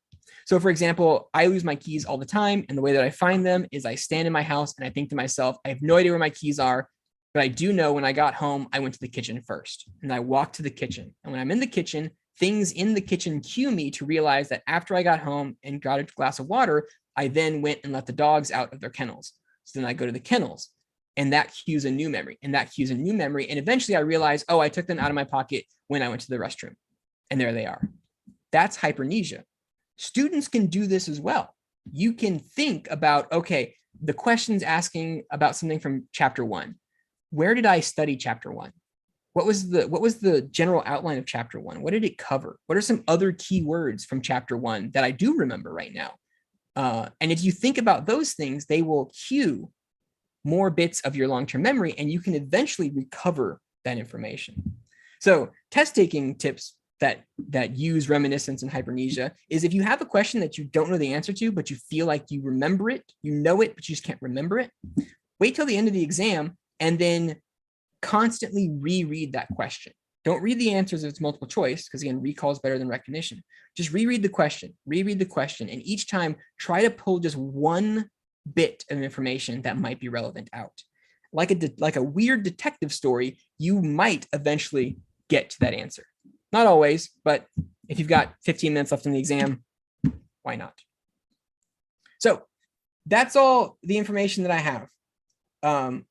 So for example, I lose my keys all the time. And the way that I find them is I stand in my house and I think to myself, I have no idea where my keys are, but I do know when I got home, I went to the kitchen first and I walked to the kitchen. And when I'm in the kitchen, things in the kitchen cue me to realize that after I got home and got a glass of water, I then went and let the dogs out of their kennels. So then I go to the kennels and that cues a new memory and that cues a new memory. And eventually I realize, oh, I took them out of my pocket when I went to the restroom and there they are. That's hypermnesia. Students can do this as well. You can think about, okay, the question's asking about something from chapter 1. Where did I study chapter 1? What was the general outline of chapter 1? What did it cover? What are some other key words from chapter 1 that I do remember right now? And if you think about those things, they will cue more bits of your long-term memory and you can eventually recover that information. So test taking tips that use reminiscence and hypermnesia is if you have a question that you don't know the answer to, but you feel like you remember it, you know it, but you just can't remember it, wait till the end of the exam and then constantly reread that question. Don't read the answers if it's multiple choice, because again, recall is better than recognition. Just reread the question, and each time try to pull just one bit of information that might be relevant out. Like a weird detective story, you might eventually get to that answer. Not always, but if you've got 15 minutes left in the exam, why not? So that's all the information that I have.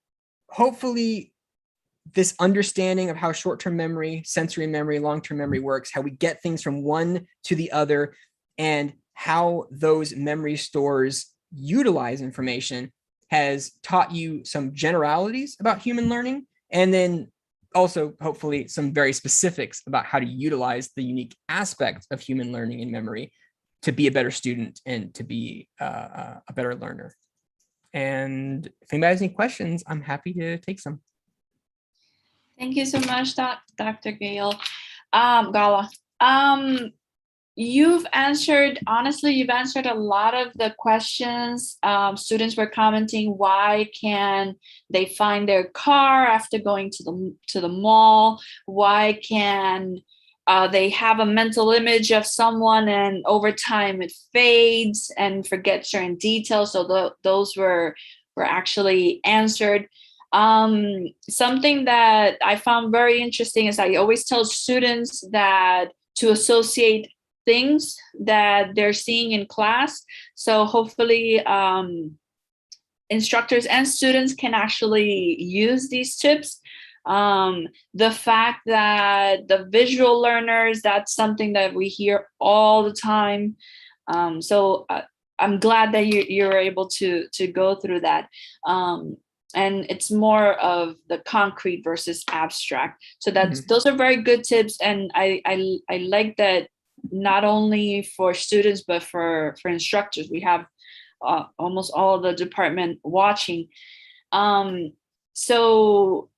Hopefully, this understanding of how short-term memory, sensory memory, long-term memory works, how we get things from one to the other, and how those memory stores utilize information has taught you some generalities about human learning, and then also hopefully some very specifics about how to utilize the unique aspects of human learning and memory to be a better student and to be a better learner. And if anybody has any questions, I'm happy to take some.
Thank you so much, Dr. Gala. You've answered a lot of the questions. Students were commenting, why can they find their car after going to the mall? Why can they have a mental image of someone, and over time it fades and forgets certain details. So those were actually answered. Something that I found very interesting is I always tell students that to associate things that they're seeing in class. So hopefully instructors and students can actually use these tips. The fact that the visual learners, that's something that we hear all the time. So I'm glad that you're able to go through that. And it's more of the concrete versus abstract. So those are very good tips. And I like that not only for students, but for instructors. We have almost all of the department watching. So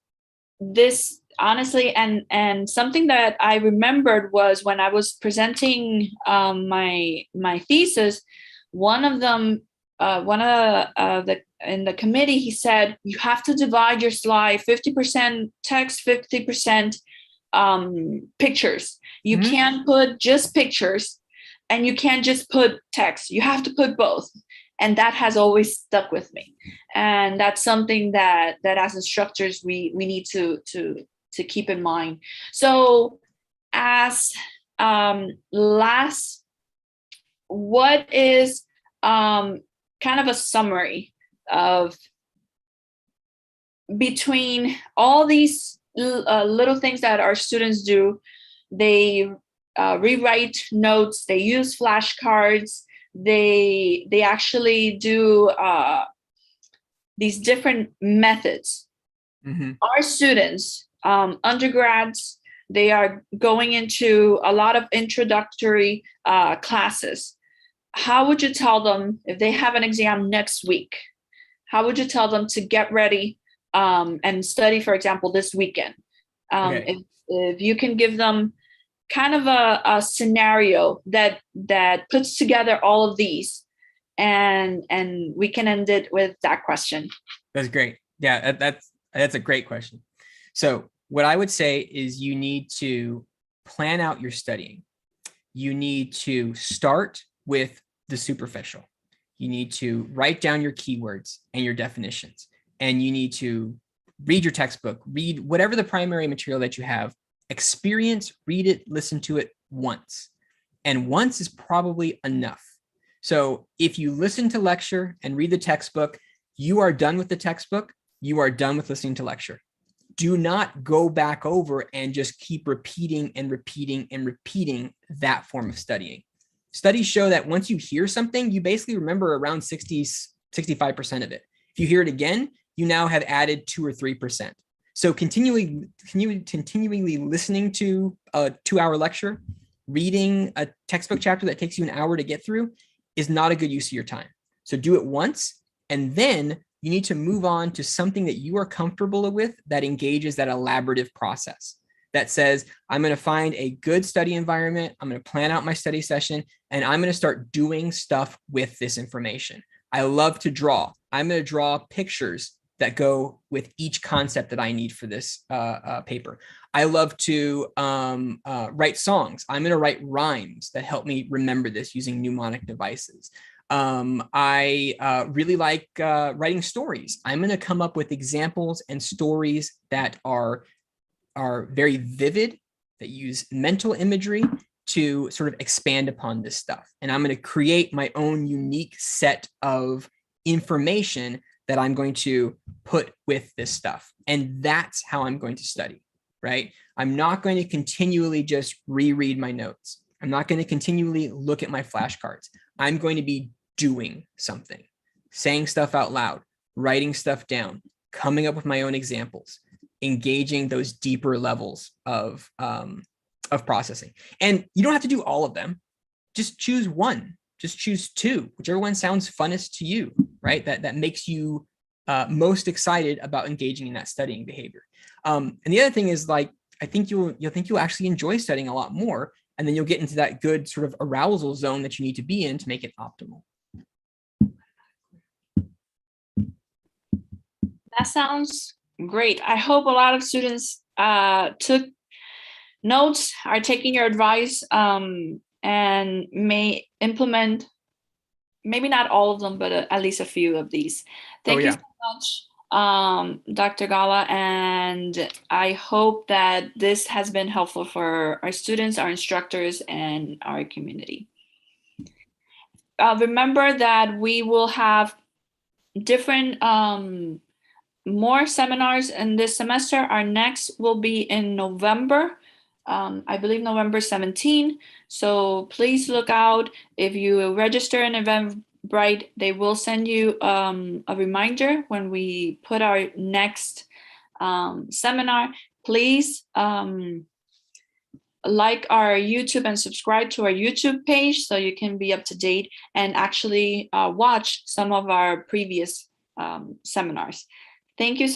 this honestly, and something that I remembered was when I was presenting my thesis, one of them, one of the in the committee, he said, you have to divide your slide 50% text, 50% pictures. You can't put just pictures, and you can't just put text. You have to put both. And that has always stuck with me. And that's something that as instructors, we need to keep in mind. So as last, what is kind of a summary of between all these little things that our students do? They rewrite notes, they use flashcards, they actually do these different methods. Our students, undergrads, they are going into a lot of introductory classes. How would you tell them if they have an exam next week? How would you tell them to get ready and study, for example, this weekend? If you can give them kind of a scenario that puts together all of these, and we can end it with that question.
That's great. Yeah, that's a great question. So what I would say is you need to plan out your studying. You need to start with the superficial. You need to write down your keywords and your definitions, and you need to read your textbook, read whatever the primary material that you have, experience, read it, listen to it once. And once is probably enough. So if you listen to lecture and read the textbook, you are done with the textbook, you are done with listening to lecture. Do not go back over and just keep repeating and repeating and repeating that form of studying. Studies show that once you hear something, you basically remember around 65% of it. If you hear it again, you now have added 2 or 3%. So continually listening to a 2-hour lecture, reading a textbook chapter that takes you an hour to get through is not a good use of your time. So do it once, and then you need to move on to something that you are comfortable with that engages that elaborative process. That says, I'm going to find a good study environment, I'm going to plan out my study session, and I'm going to start doing stuff with this information. I love to draw. I'm going to draw pictures that go with each concept that I need for this paper. I love to write songs. I'm going to write rhymes that help me remember this using mnemonic devices. I really like writing stories. I'm going to come up with examples and stories that are very vivid, that use mental imagery to sort of expand upon this stuff. And I'm going to create my own unique set of information that I'm going to put with this stuff. And that's how I'm going to study, right? I'm not going to continually just reread my notes. I'm not going to continually look at my flashcards. I'm going to be doing something, saying stuff out loud, writing stuff down, coming up with my own examples, engaging those deeper levels of processing. And you don't have to do all of them. Just choose one. Just choose two, whichever one sounds funnest to you, right? That makes you most excited about engaging in that studying behavior. And the other thing is, like, I think you'll actually enjoy studying a lot more, and then you'll get into that good sort of arousal zone that you need to be in to make it optimal.
That sounds great. I hope a lot of students took notes, are taking your advice, and may implement maybe not all of them, but at least a few of these. Thank you so much, Dr. Gala, and I hope that this has been helpful for our students, our instructors, and our community. Remember that we will have different more seminars in this semester. Our next will be in November. I believe November 17. So please look out. If you register in Eventbrite, they will send you a reminder when we put our next seminar. Please like our YouTube and subscribe to our YouTube page so you can be up to date and actually watch some of our previous seminars. Thank you so much.